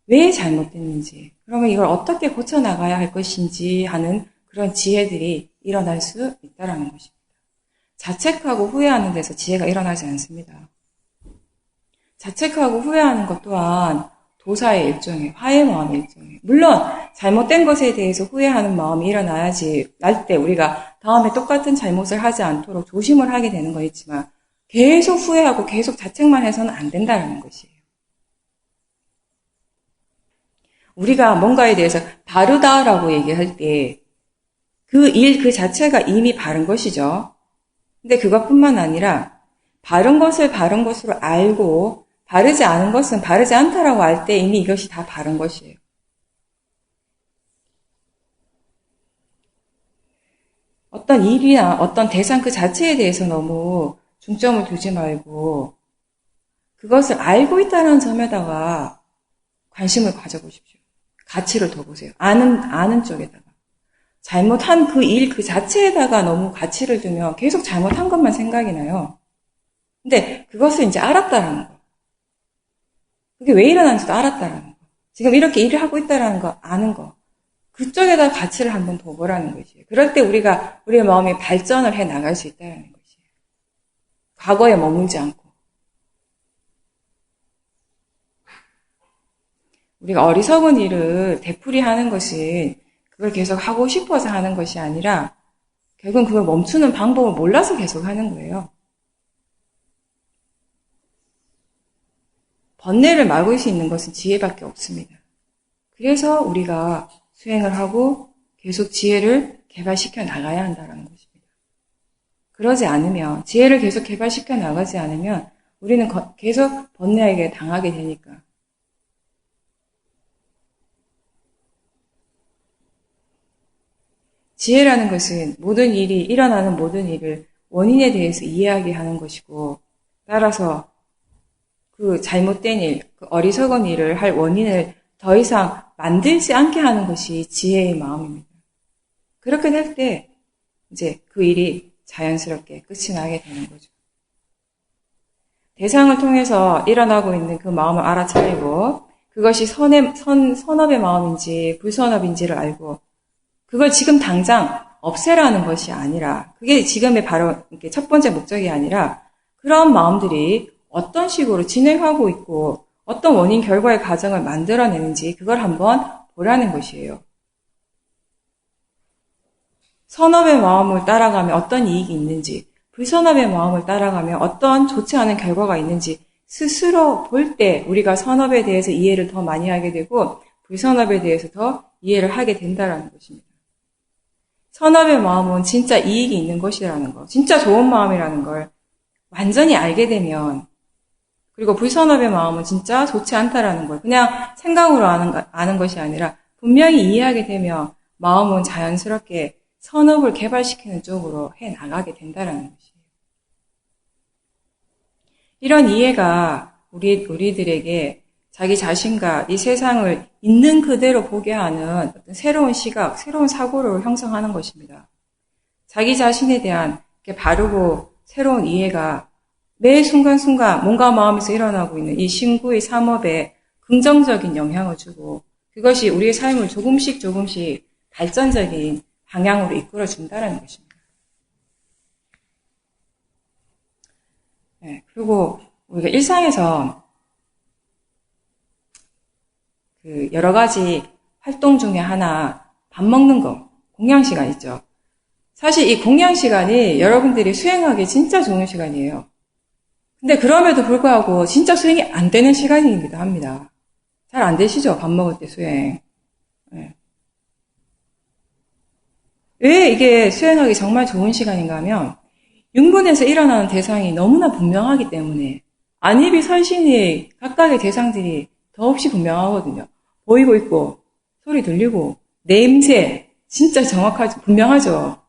왜 잘못됐는지, 그러면 이걸 어떻게 고쳐나가야 할 것인지 하는 그런 지혜들이 일어날 수 있다는 것입니다. 자책하고 후회하는 데서 지혜가 일어나지 않습니다. 자책하고 후회하는 것 또한 도사의 일종이에요. 화의 마음의 일종이에요. 물론 잘못된 것에 대해서 후회하는 마음이 일어나야지 날 때 우리가 다음에 똑같은 잘못을 하지 않도록 조심을 하게 되는 거있지만 계속 후회하고 계속 자책만 해서는 안 된다는 것이에요. 우리가 뭔가에 대해서 바르다라고 얘기할 때 그 일 그 자체가 이미 바른 것이죠. 근데 그것뿐만 아니라 바른 것을 바른 것으로 알고 바르지 않은 것은 바르지 않다라고 알 때 이미 이것이 다 바른 것이에요. 어떤 일이나 어떤 대상 그 자체에 대해서 너무 중점을 두지 말고 그것을 알고 있다는 점에다가 관심을 가져보십시오. 가치를 더 보세요. 아는 쪽에다가. 잘못한 그 일 그 자체에다가 너무 가치를 두면 계속 잘못한 것만 생각이 나요. 근데 그것을 이제 알았다라는 거. 그게 왜 일어난지도 알았다라는 거. 지금 이렇게 일을 하고 있다라는 거, 아는 거. 그쪽에다 가치를 한번 더 보라는 것이에요. 그럴 때 우리의 마음이 발전을 해 나갈 수 있다는 것이에요. 과거에 머물지 않고. 우리가 어리석은 일을 되풀이하는 것은 그걸 계속 하고 싶어서 하는 것이 아니라 결국은 그걸 멈추는 방법을 몰라서 계속 하는 거예요. 번뇌를 막을 수 있는 것은 지혜밖에 없습니다. 그래서 우리가 수행을 하고 계속 지혜를 개발시켜 나가야 한다는 것입니다. 그러지 않으면, 지혜를 계속 개발시켜 나가지 않으면 우리는 계속 번뇌에게 당하게 되니까. 지혜라는 것은 일어나는 모든 일을 원인에 대해서 이해하게 하는 것이고, 따라서 그 잘못된 일, 그 어리석은 일을 할 원인을 더 이상 만들지 않게 하는 것이 지혜의 마음입니다. 그렇게 될 때, 이제 그 일이 자연스럽게 끝이 나게 되는 거죠. 대상을 통해서 일어나고 있는 그 마음을 알아차리고, 그것이 선업의 마음인지 불선업인지를 알고, 그걸 지금 당장 없애라는 것이 아니라, 그게 지금의 바로 첫 번째 목적이 아니라, 그런 마음들이 어떤 식으로 진행하고 있고, 어떤 원인 결과의 과정을 만들어내는지 그걸 한번 보라는 것이에요. 선업의 마음을 따라가면 어떤 이익이 있는지, 불선업의 마음을 따라가면 어떤 좋지 않은 결과가 있는지 스스로 볼 때 우리가 선업에 대해서 이해를 더 많이 하게 되고 불선업에 대해서 더 이해를 하게 된다는 것입니다. 선업의 마음은 진짜 이익이 있는 것이라는 거, 진짜 좋은 마음이라는 걸 완전히 알게 되면, 그리고 불선업의 마음은 진짜 좋지 않다라는 걸 그냥 생각으로 아는 것이 아니라 분명히 이해하게 되면 마음은 자연스럽게 선업을 개발시키는 쪽으로 해 나가게 된다는 것이에요. 이런 이해가 우리들에게 자기 자신과 이 세상을 있는 그대로 보게 하는 어떤 새로운 시각, 새로운 사고를 형성하는 것입니다. 자기 자신에 대한 바르고 새로운 이해가 매 순간순간 몸과 마음에서 일어나고 있는 이 신구의 삼업에 긍정적인 영향을 주고 그것이 우리의 삶을 조금씩 발전적인 방향으로 이끌어준다는 것입니다. 네, 그리고 우리가 일상에서 그 여러 가지 활동 중에 하나 밥 먹는 거, 공양 시간 있죠. 사실 이 공양 시간이 여러분들이 수행하기 진짜 좋은 시간이에요. 근데 그럼에도 불구하고 진짜 수행이 안 되는 시간이기도 합니다. 잘 안 되시죠? 밥 먹을 때 수행. 네. 왜 이게 수행하기 정말 좋은 시간인가 하면 육문에서 일어나는 대상이 너무나 분명하기 때문에 안입이 설신이 각각의 대상들이 더없이 분명하거든요. 보이고 있고 소리 들리고 냄새 진짜 정확하죠. 분명하죠.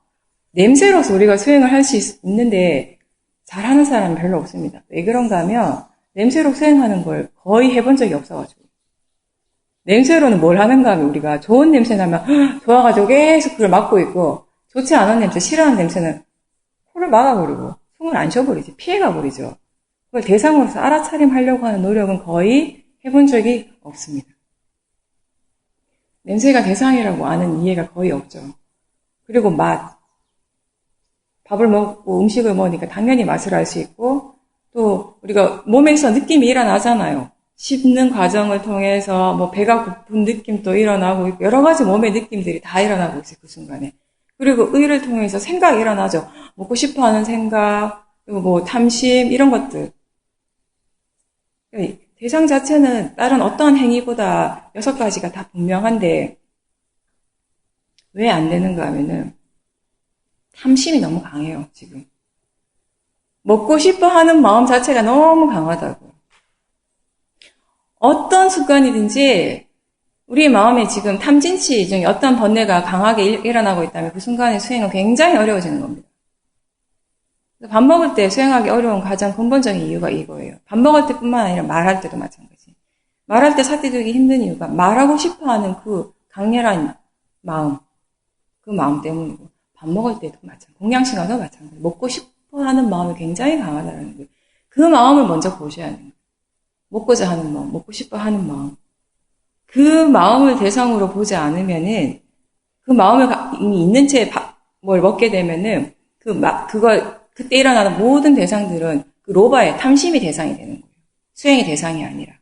냄새로서 우리가 수행을 할 수 있는데 잘하는 사람은 별로 없습니다. 왜 그런가 하면 냄새로 수행하는 걸 거의 해본 적이 없어가지고 냄새로는 뭘 하는가 하면 우리가 좋은 냄새 나면 좋아가지고 계속 그걸 맡고 있고 좋지 않은 냄새, 싫어하는 냄새는 코를 막아버리고 숨을 안 쉬어버리지 피해가버리죠. 그걸 대상으로서 알아차림하려고 하는 노력은 거의 해본 적이 없습니다. 냄새가 대상이라고 아는 이해가 거의 없죠. 그리고 맛. 밥을 먹고 음식을 먹으니까 당연히 맛을 알 수 있고 또 우리가 몸에서 느낌이 일어나잖아요. 씹는 과정을 통해서 뭐 배가 고픈 느낌도 일어나고 있고 여러 가지 몸의 느낌들이 다 일어나고 있어요. 그 순간에. 그리고 의를 통해서 생각이 일어나죠. 먹고 싶어하는 생각, 그리고 뭐 탐심 이런 것들. 대상 자체는 다른 어떠한 행위보다 6가지가 다 분명한데 왜 안 되는가 하면은 탐심이 너무 강해요, 지금. 먹고 싶어 하는 마음 자체가 너무 강하다고. 어떤 습관이든지 우리 마음에 지금 탐진치 중에 어떤 번뇌가 강하게 일어나고 있다면 그 순간에 수행은 굉장히 어려워지는 겁니다. 밥 먹을 때 수행하기 어려운 가장 근본적인 이유가 이거예요. 밥 먹을 때뿐만 아니라 말할 때도 마찬가지. 말할 때 사띠 들기 힘든 이유가 말하고 싶어 하는 그 강렬한 마음, 그 마음 때문이고 밥 먹을 때도 마찬가지. 공양시간도 마찬가지. 먹고 싶어 하는 마음이 굉장히 강하다는 거예요. 그 마음을 먼저 보셔야 돼요. 먹고자 하는 마음, 먹고 싶어 하는 마음. 그 마음을 대상으로 보지 않으면은 그 마음을 이미 있는 채 뭘 먹게 되면은 그때 일어나는 모든 대상들은 그 로바의 탐심이 대상이 되는 거예요. 수행의 대상이 아니라.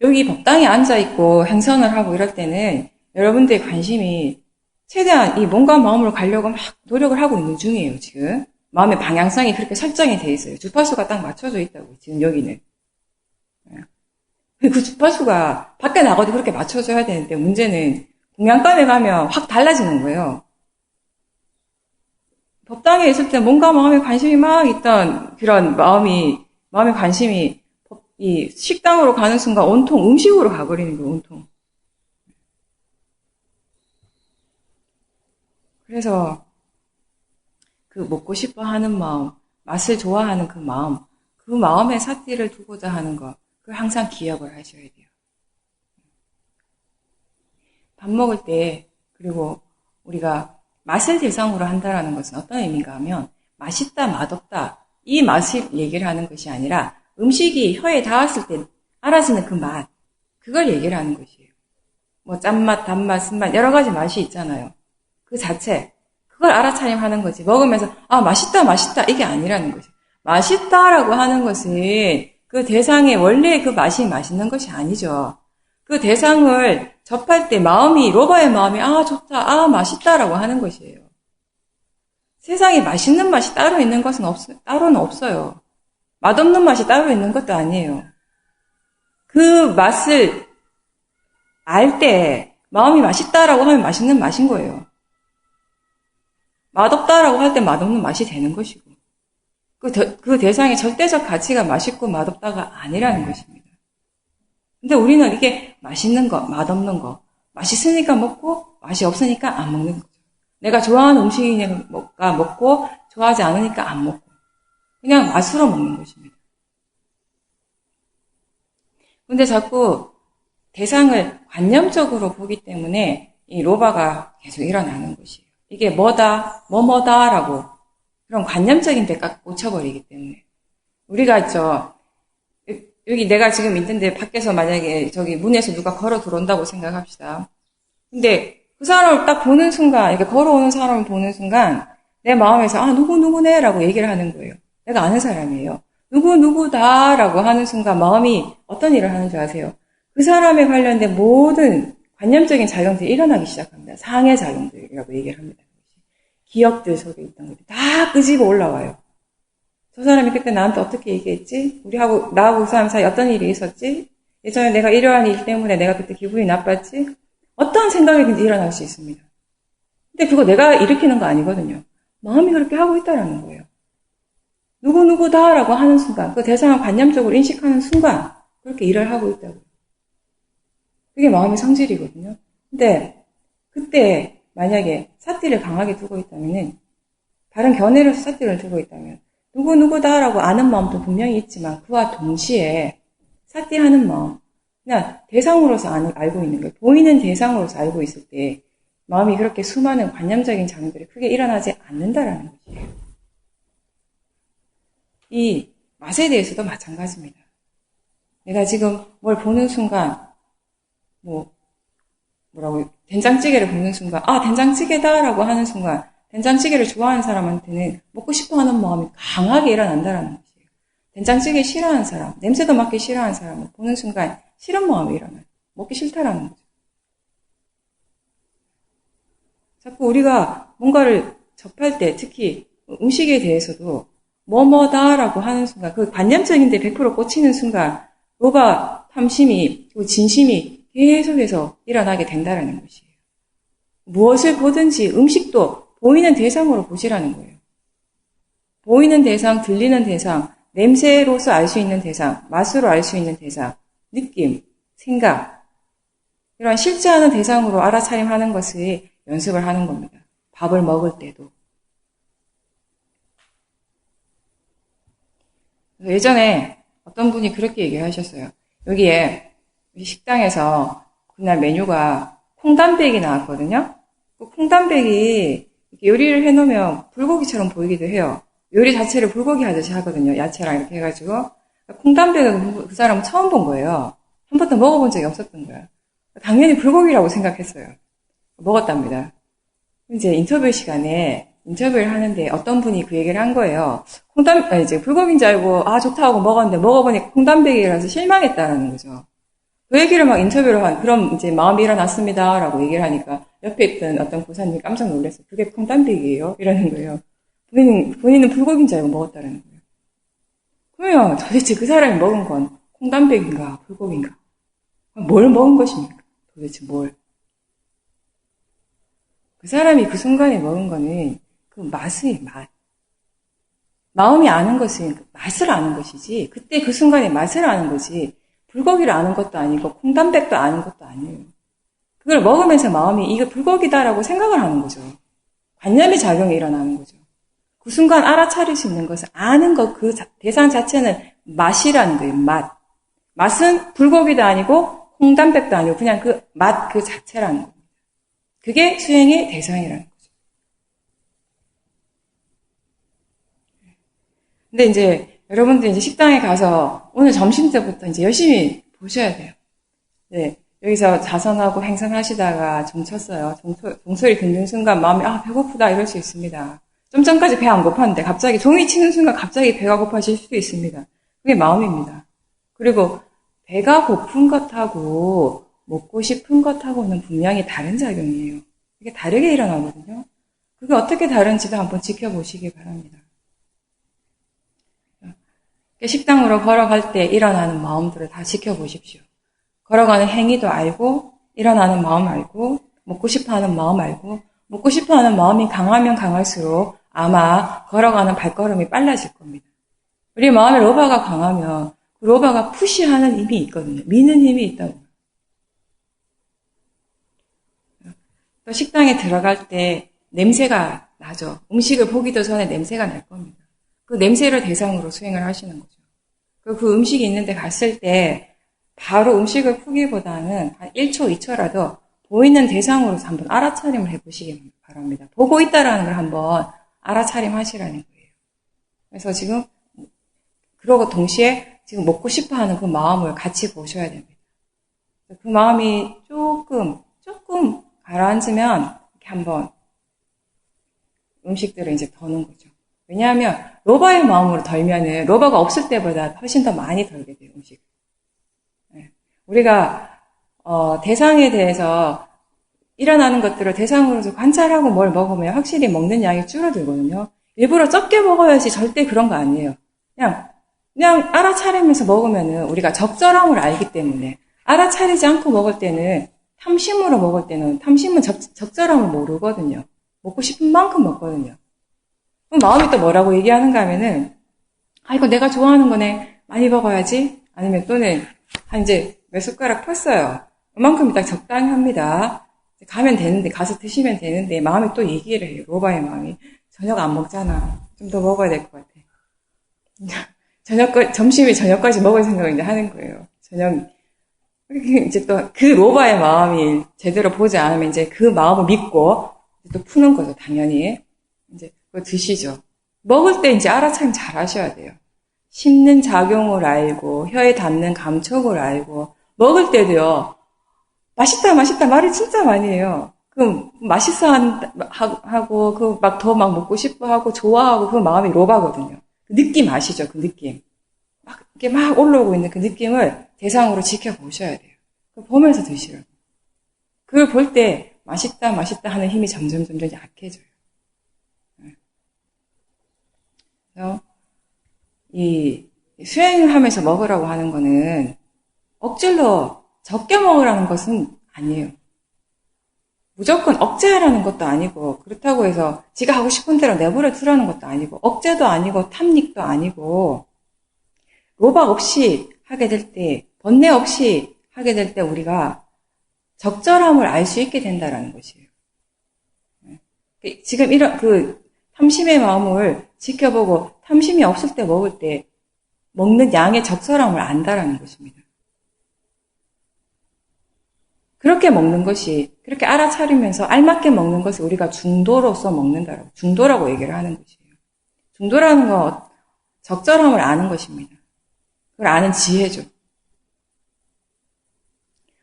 여기 법당에 앉아있고 행선을 하고 이럴 때는 여러분들의 관심이 최대한 이 몸과 마음으로 가려고 막 노력을 하고 있는 중이에요, 지금. 마음의 방향성이 그렇게 설정이 돼 있어요. 주파수가 딱 맞춰져 있다고, 지금 여기는. 그 주파수가 밖에 나가도 그렇게 맞춰져야 되는데, 문제는 동양권에 가면 확 달라지는 거예요. 법당에 있을 때 뭔가 마음에 관심이 막 있던 그런 마음의 관심이 이 식당으로 가는 순간 온통 음식으로 가버리는 거예요, 온통. 그래서 그 먹고 싶어 하는 마음, 맛을 좋아하는 그 마음에 사띠를 두고자 하는 거, 그걸 항상 기억을 하셔야 돼요. 밥 먹을 때, 그리고 우리가 맛을 대상으로 한다라는 것은 어떤 의미인가 하면, 맛있다, 맛없다, 이 맛을 얘기를 하는 것이 아니라, 음식이 혀에 닿았을 때 알아지는 그 맛, 그걸 얘기를 하는 것이에요. 뭐 짠맛, 단맛, 쓴맛, 여러 가지 맛이 있잖아요. 그 자체, 그걸 알아차림하는 거지. 먹으면서 아 맛있다 맛있다 이게 아니라는 거죠. 맛있다라고 하는 것은 그 대상의 원래 그 맛이 맛있는 것이 아니죠. 그 대상을 접할 때 로바의 마음이 아 좋다, 아 맛있다라고 하는 것이에요. 세상에 맛있는 맛이 따로 있는 것은 따로는 없어요. 맛없는 맛이 따로 있는 것도 아니에요. 그 맛을 알 때 마음이 맛있다라고 하면 맛있는 맛인 거예요. 맛없다라고 할 때 맛없는 맛이 되는 것이고, 그 대상의 절대적 가치가 맛있고 맛없다가 아니라는 것입니다. 근데 우리는 이게 맛있는 거, 맛없는 거, 맛있으니까 먹고, 맛이 없으니까 안 먹는 거죠. 내가 좋아하는 음식이니까 먹고, 좋아하지 않으니까 안 먹고, 그냥 맛으로 먹는 것입니다. 근데 자꾸 대상을 관념적으로 보기 때문에 이 로바가 계속 일어나는 것이에요. 이게 뭐다라고 그런 관념적인 데 꽉 꽂혀버리기 때문에. 우리가 여기 내가 지금 있는데 밖에서 만약에 저기 문에서 누가 걸어 들어온다고 생각합시다. 근데 그 사람을 딱 보는 순간, 이렇게 걸어오는 사람을 보는 순간 내 마음에서 아 누구네 라고 얘기를 하는 거예요. 내가 아는 사람이에요. 누구다라고 하는 순간 마음이 어떤 일을 하는 줄 아세요? 그 사람에 관련된 모든 관념적인 작용들이 일어나기 시작합니다. 상해 작용들이라고 얘기를 합니다. 기억들 속에 있던 것들이 다 끄집어 올라와요. 저 사람이 그때 나한테 어떻게 얘기했지? 나하고 그 사람 사이에 어떤 일이 있었지? 예전에 내가 이러한 일 때문에 내가 그때 기분이 나빴지? 어떤 생각이든지 일어날 수 있습니다. 근데 그거 내가 일으키는 거 아니거든요. 마음이 그렇게 하고 있다라는 거예요. 누구다라고 하는 순간, 그 대상을 관념적으로 인식하는 순간 그렇게 일을 하고 있다고요. 그게 마음의 성질이거든요. 근데 그때 만약에 사띠를 강하게 두고 있다면은, 다른 견해로서 사띠를 두고 있다면 누구다라고 아는 마음도 분명히 있지만 그와 동시에 사띠하는 마음, 그냥 대상으로서 알고 있는 거예요. 보이는 대상으로서 알고 있을 때 마음이 그렇게 수많은 관념적인 작용들이 크게 일어나지 않는다라는 것이에요. 이 맛에 대해서도 마찬가지입니다. 내가 지금 뭘 보는 순간 된장찌개를 보는 순간, 아, 된장찌개다라고 하는 순간, 된장찌개를 좋아하는 사람한테는 먹고 싶어 하는 마음이 강하게 일어난다는 것이에요. 된장찌개 싫어하는 사람, 냄새도 맡기 싫어하는 사람을 보는 순간 싫은 마음이 일어나요. 먹기 싫다라는 거죠. 자꾸 우리가 뭔가를 접할 때, 특히 음식에 대해서도 뭐다라고 하는 순간, 그 관념적인 데 100% 꽂히는 순간, 로바 탐심이, 진심이 계속해서 일어나게 된다는 것이에요. 무엇을 보든지 음식도 보이는 대상으로 보시라는 거예요. 보이는 대상, 들리는 대상, 냄새로서 알 수 있는 대상, 맛으로 알 수 있는 대상, 느낌, 생각, 이런 실제 하는 대상으로 알아차림하는 것을 연습을 하는 겁니다. 밥을 먹을 때도. 예전에 어떤 분이 그렇게 얘기하셨어요. 여기에 식당에서 그날 메뉴가 콩단백이 나왔거든요. 그 콩단백이 요리를 해놓으면 불고기처럼 보이기도 해요. 요리 자체를 불고기 하듯이 하거든요. 야채랑 이렇게 해가지고. 콩단백은 그 사람은 처음 본 거예요. 한 번도 먹어본 적이 없었던 거예요. 당연히 불고기라고 생각했어요. 먹었답니다. 이제 인터뷰 시간에 인터뷰를 하는데 어떤 분이 그 얘기를 한 거예요. 이제 불고기인 줄 알고 아 좋다 하고 먹었는데 먹어보니까 콩단백이라서 실망했다라는 거죠. 그 얘기를 막 인터뷰를 그럼 이제 마음이 일어났습니다라고 얘기를 하니까 옆에 있던 어떤 고사님이 깜짝 놀랐어요. 그게 콩단백이에요? 이러는 거예요. 본인은 불고기인 줄 알고 먹었다라는 거예요. 그러면 도대체 그 사람이 먹은 건 콩단백인가 불고기인가? 뭘 먹은 것입니까? 도대체 뭘? 그 사람이 그 순간에 먹은 거는 그 맛의 맛. 마음이 아는 것은 그 맛을 아는 것이지, 그때 그 순간에 맛을 아는 거지, 불고기를 아는 것도 아니고, 콩단백도 아는 것도 아니에요. 그걸 먹으면서 마음이 이거 불고기다라고 생각을 하는 거죠. 관념의 작용이 일어나는 거죠. 그 순간 알아차릴 수 있는 것은 아는 것, 그 대상 자체는 맛이라는 거예요, 맛. 맛은 불고기도 아니고, 콩단백도 아니고, 그냥 그 맛 그 자체라는 거예요. 그게 수행의 대상이라는 거죠. 근데 이제 여러분들 이제 식당에 가서 오늘 점심 때부터 이제 열심히 보셔야 돼요. 네. 여기서 자선하고 행선하시다가 종 쳤어요. 종소리 듣는 순간 마음이 배고프다 이럴 수 있습니다. 좀 전까지 배 안 고팠는데 갑자기 종이 치는 순간 갑자기 배가 고파질 수도 있습니다. 그게 마음입니다. 그리고 배가 고픈 것하고 먹고 싶은 것하고는 분명히 다른 작용이에요. 이게 다르게 일어나거든요. 그게 어떻게 다른지도 한번 지켜보시기 바랍니다. 식당으로 걸어갈 때 일어나는 마음들을 다 지켜보십시오. 걸어가는 행위도 알고, 일어나는 마음 알고, 먹고 싶어하는 마음 알고, 먹고 싶어하는 마음이 강하면 강할수록 아마 걸어가는 발걸음이 빨라질 겁니다. 우리 마음에 로바가 강하면 그 로바가 푸시하는 힘이 있거든요. 미는 힘이 있다고. 또 식당에 들어갈 때 냄새가 나죠. 음식을 보기도 전에 냄새가 날 겁니다. 그 냄새를 대상으로 수행을 하시는 거죠. 그 음식이 있는데 갔을 때 바로 음식을 푸기보다는 한 1초, 2초라도 보이는 대상으로서 한번 알아차림을 해보시기 바랍니다. 보고 있다라는 걸 한번 알아차림 하시라는 거예요. 그래서 지금 그러고 동시에 지금 먹고 싶어 하는 그 마음을 같이 보셔야 됩니다. 그 마음이 조금 가라앉으면 이렇게 한번 음식들을 이제 더는 거죠. 왜냐하면 로바의 마음으로 덜면은 로바가 없을 때보다 훨씬 더 많이 덜게 돼요, 음식. 네. 우리가 대상에 대해서 일어나는 것들을 대상으로서 관찰하고 뭘 먹으면 확실히 먹는 양이 줄어들거든요. 일부러 적게 먹어야지 절대 그런 거 아니에요. 그냥 알아차리면서 먹으면은 우리가 적절함을 알기 때문에 알아차리지 않고 먹을 때는 탐심으로 먹을 때는 탐심은 적절함을 모르거든요. 먹고 싶은 만큼 먹거든요. 그럼 마음이 또 뭐라고 얘기하는가 하면은 이거 내가 좋아하는 거네. 많이 먹어야지. 아니면 또는 이제 몇 숟가락 폈어요. 그만큼 딱 적당히 합니다. 가면 되는데, 가서 드시면 되는데 마음이 또 얘기를 해요. 로바의 마음이. 저녁 안 먹잖아. 좀 더 먹어야 될 것 같아. 점심에 저녁까지 먹을 생각을 이제 하는 거예요. 이제 또 그 로바의 마음이 제대로 보지 않으면 이제 그 마음을 믿고 또 푸는 거죠, 당연히. 이제 그거 드시죠. 먹을 때 이제 알아차림 잘 하셔야 돼요. 씹는 작용을 알고, 혀에 닿는 감촉을 알고, 먹을 때도요, 맛있다 말을 진짜 많이 해요. 그 맛있어 하고, 그 막 더 막 먹고 싶어 하고, 좋아하고, 그 마음이 로바거든요. 그 느낌 아시죠? 그 느낌. 이렇게 막 올라오고 있는 그 느낌을 대상으로 지켜보셔야 돼요. 보면서 드시라고. 그걸 볼 때 맛있다 하는 힘이 점점 약해져요. 그래서 이 수행을 하면서 먹으라고 하는 거는 억지로 적게 먹으라는 것은 아니에요. 무조건 억제하라는 것도 아니고, 그렇다고 해서 지가 하고 싶은 대로 내버려 두라는 것도 아니고, 억제도 아니고 탐닉도 아니고, 로박 없이 하게 될 때, 번뇌 없이 하게 될 때 우리가 적절함을 알 수 있게 된다라는 것이에요. 지금 이런 탐심의 마음을 지켜보고 탐심이 없을 때 먹을 때 먹는 양의 적절함을 안다라는 것입니다. 그렇게 먹는 것이, 그렇게 알아차리면서 알맞게 먹는 것을 우리가 중도로서 먹는다라고, 중도라고 얘기를 하는 것이에요. 중도라는 건 적절함을 아는 것입니다. 그걸 아는 지혜죠.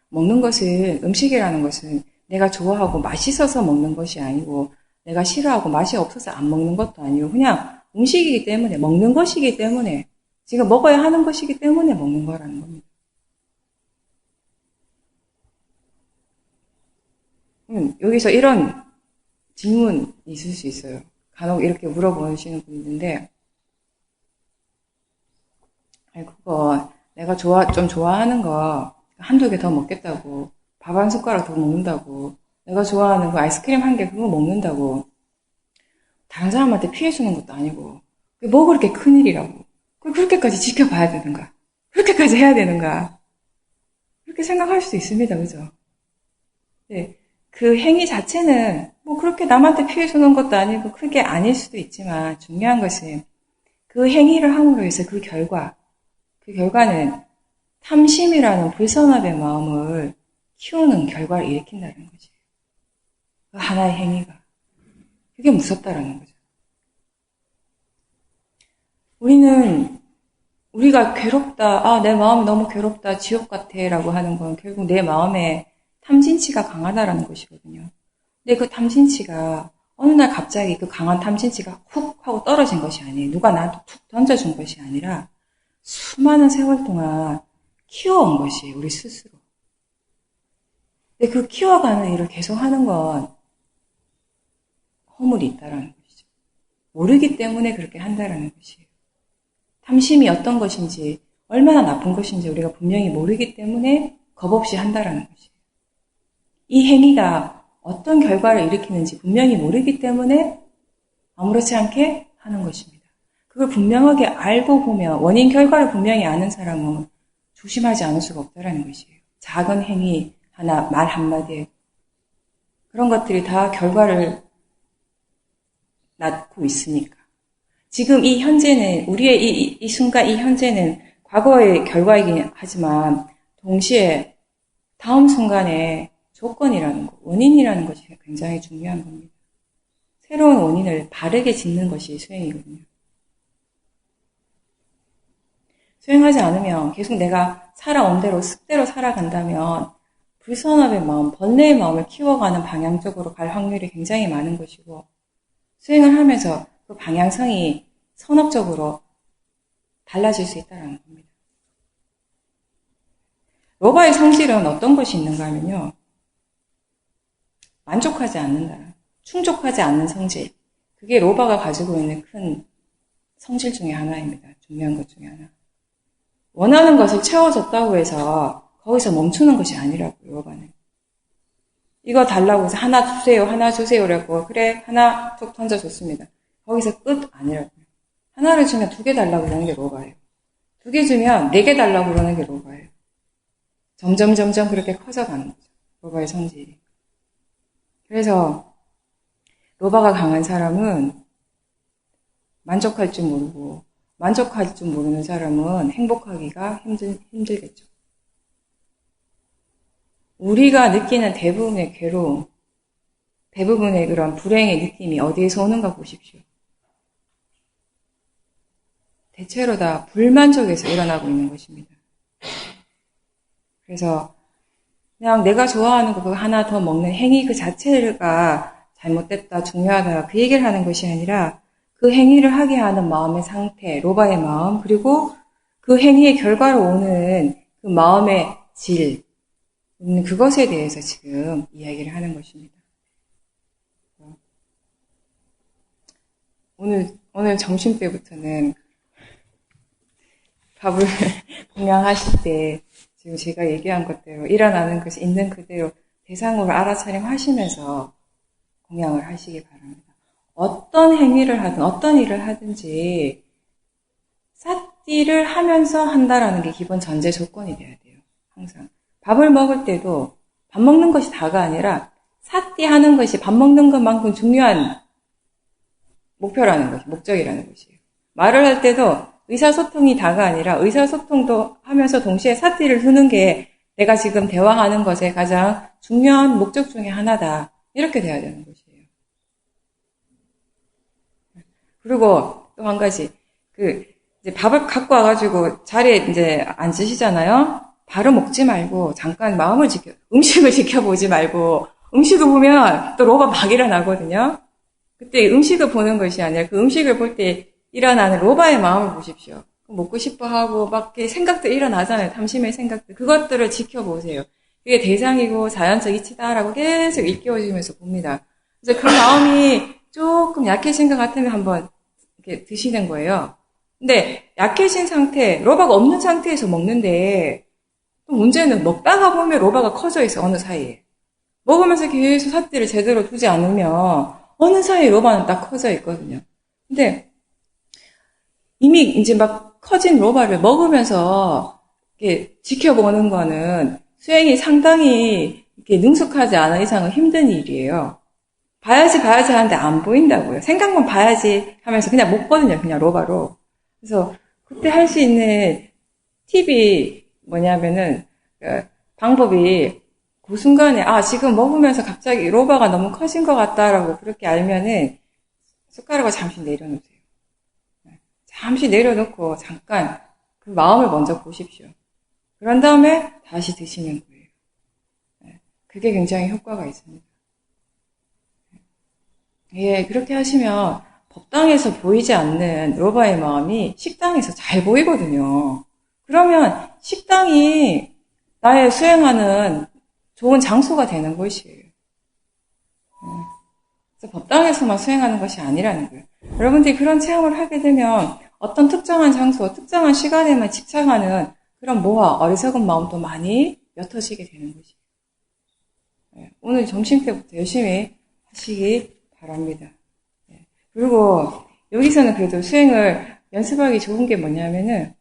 먹는 것은, 음식이라는 것은 내가 좋아하고 맛있어서 먹는 것이 아니고, 내가 싫어하고 맛이 없어서 안 먹는 것도 아니고, 그냥 음식이기 때문에, 먹는 것이기 때문에, 지금 먹어야 하는 것이기 때문에 먹는 거라는 겁니다. 여기서 이런 질문이 있을 수 있어요. 간혹 이렇게 물어보시는 분이 있는데, 아니, 그거 내가 좀 좋아하는 거 한두 개 더 먹겠다고, 밥 한 숟가락 더 먹는다고, 내가 좋아하는 그 아이스크림 한 개 그거 먹는다고, 다른 사람한테 피해주는 것도 아니고, 그게 뭐 그렇게 큰일이라고. 그걸 그렇게까지 지켜봐야 되는가? 그렇게까지 해야 되는가? 그렇게 생각할 수도 있습니다. 그죠? 네. 그 행위 자체는 뭐 그렇게 남한테 피해 주는 것도 아니고 크게 아닐 수도 있지만 중요한 것은 그 행위를 함으로 해서 그 결과는 탐심이라는 불선합의 마음을 키우는 결과를 일으킨다는 거지. 그 하나의 행위가. 그게 무섭다라는 거죠. 우리가 괴롭다, 내 마음이 너무 괴롭다, 지옥 같아 라고 하는 건 결국 내 마음에 탐진치가 강하다라는 것이거든요. 근데 그 탐진치가 어느 날 갑자기 그 강한 탐진치가 훅 하고 떨어진 것이 아니에요. 누가 나한테 툭 던져준 것이 아니라 수많은 세월 동안 키워온 것이에요. 우리 스스로. 근데 그 키워가는 일을 계속 하는 건 허물이 있다라는 것이죠. 모르기 때문에 그렇게 한다라는 것이에요. 탐심이 어떤 것인지, 얼마나 나쁜 것인지 우리가 분명히 모르기 때문에 겁 없이 한다라는 것이에요. 이 행위가 어떤 결과를 일으키는지 분명히 모르기 때문에 아무렇지 않게 하는 것입니다. 그걸 분명하게 알고 보면, 원인 결과를 분명히 아는 사람은 조심하지 않을 수가 없다라는 것이에요. 작은 행위 하나, 말 한마디에 그런 것들이 다 결과를 낳고 있으니까. 지금 이 현재는, 우리의 이 순간, 이 현재는 과거의 결과이긴 하지만, 동시에 다음 순간에 조건이라는 것, 원인이라는 것이 굉장히 중요한 겁니다. 새로운 원인을 바르게 짓는 것이 수행이거든요. 수행하지 않으면 계속 내가 살아온 대로, 습대로 살아간다면, 불선합의 마음, 번뇌의 마음을 키워가는 방향적으로 갈 확률이 굉장히 많은 것이고, 수행을 하면서 그 방향성이 선업적으로 달라질 수 있다는 겁니다. 로바의 성질은 어떤 것이 있는가 하면요. 만족하지 않는다. 충족하지 않는 성질. 그게 로바가 가지고 있는 큰 성질 중에 하나입니다. 중요한 것 중에 하나. 원하는 것을 채워줬다고 해서 거기서 멈추는 것이 아니라고요. 로바는. 이거 달라고 해서 하나 주세요라고 그래 하나 툭 던져줬습니다. 거기서 끝 아니라고요. 하나를 주면 2개 달라고 그러는 게 로바예요. 2개 주면 4개 달라고 그러는 게 로바예요. 점점 그렇게 커져가는 거죠. 로바의 성질이. 그래서 로바가 강한 사람은 만족할 줄 모르고 만족할 줄 모르는 사람은 행복하기가 힘들겠죠. 우리가 느끼는 대부분의 괴로움, 대부분의 그런 불행의 느낌이 어디에서 오는가 보십시오. 대체로 다 불만족에서 일어나고 있는 것입니다. 그래서 그냥 내가 좋아하는 거 그거 하나 더 먹는 행위 그 자체가 잘못됐다, 중요하다 그 얘기를 하는 것이 아니라 그 행위를 하게 하는 마음의 상태, 로바의 마음, 그리고 그 행위의 결과로 오는 그 마음의 질, 그것에 대해서 지금 이야기를 하는 것입니다. 오늘 점심 때부터는 밥을 공양하실 때 지금 제가 얘기한 것대로 일어나는 것이 있는 그대로 대상으로 알아차림하시면서 공양을 하시기 바랍니다. 어떤 행위를 하든 어떤 일을 하든지 삿띠를 하면서 한다라는 게 기본 전제 조건이 돼야 돼요. 항상. 밥을 먹을 때도 밥 먹는 것이 다가 아니라 삿띠 하는 것이 밥 먹는 것만큼 중요한 목표라는 것이, 목적이라는 것이에요. 말을 할 때도 의사소통이 다가 아니라 의사소통도 하면서 동시에 삿띠를 두는 게 내가 지금 대화하는 것의 가장 중요한 목적 중에 하나다. 이렇게 돼야 되는 것이에요. 그리고 또 한 가지, 이제 밥을 갖고 와가지고 자리에 이제 앉으시잖아요? 바로 먹지 말고 잠깐 음식을 지켜보지 말고 음식을 보면 또 로바 막 일어나거든요. 그때 음식을 보는 것이 아니라 그 음식을 볼 때 일어나는 로바의 마음을 보십시오. 먹고 싶어 하고 막 생각들 일어나잖아요. 탐심의 생각들. 그것들을 지켜보세요. 그게 대상이고 자연적 이치다라고 계속 일깨워주면서 봅니다. 그래서 그 마음이 조금 약해진 것 같으면 한번 이렇게 드시는 거예요. 근데 약해진 상태, 로바가 없는 상태에서 먹는데 또 문제는 먹다가 보면 로바가 커져 있어, 어느 사이에. 먹으면서 계속 삿대를 제대로 두지 않으면 어느 사이에 로바는 딱 커져 있거든요. 근데 이미 이제 막 커진 로바를 먹으면서 이렇게 지켜보는 거는 수행이 상당히 이렇게 능숙하지 않은 이상은 힘든 일이에요. 봐야지 하는데 안 보인다고요. 생각만 봐야지 하면서 그냥 먹거든요. 그냥 로바로. 그래서 그때 할 수 있는 팁이 뭐냐면은 방법이 그 순간에 지금 먹으면서 갑자기 로바가 너무 커진 것 같다라고 그렇게 알면은 숟가락을 잠시 내려놓으세요. 잠시 내려놓고 잠깐 그 마음을 먼저 보십시오. 그런 다음에 다시 드시는 거예요. 그게 굉장히 효과가 있습니다. 예, 그렇게 하시면 법당에서 보이지 않는 로바의 마음이 식당에서 잘 보이거든요. 그러면 식당이 나의 수행하는 좋은 장소가 되는 곳이에요. 그래서 법당에서만 수행하는 것이 아니라는 거예요. 여러분들이 그런 체험을 하게 되면 어떤 특정한 장소, 특정한 시간에만 집착하는 그런 모화, 어리석은 마음도 많이 옅어지게 되는 것이에요. 오늘 점심 때부터 열심히 하시기 바랍니다. 그리고 여기서는 그래도 수행을 연습하기 좋은 게 뭐냐면은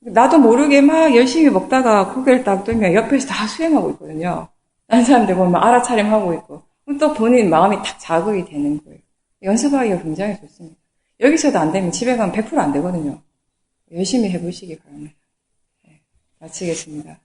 나도 모르게 막 열심히 먹다가 고개를 딱 들면 옆에서 다 수행하고 있거든요. 다른 사람들 보면 알아차림하고 있고 또 본인 마음이 딱 자극이 되는 거예요. 연습하기가 굉장히 좋습니다. 여기서도 안 되면 집에 가면 100% 안 되거든요. 열심히 해보시기 바랍니다. 마치겠습니다.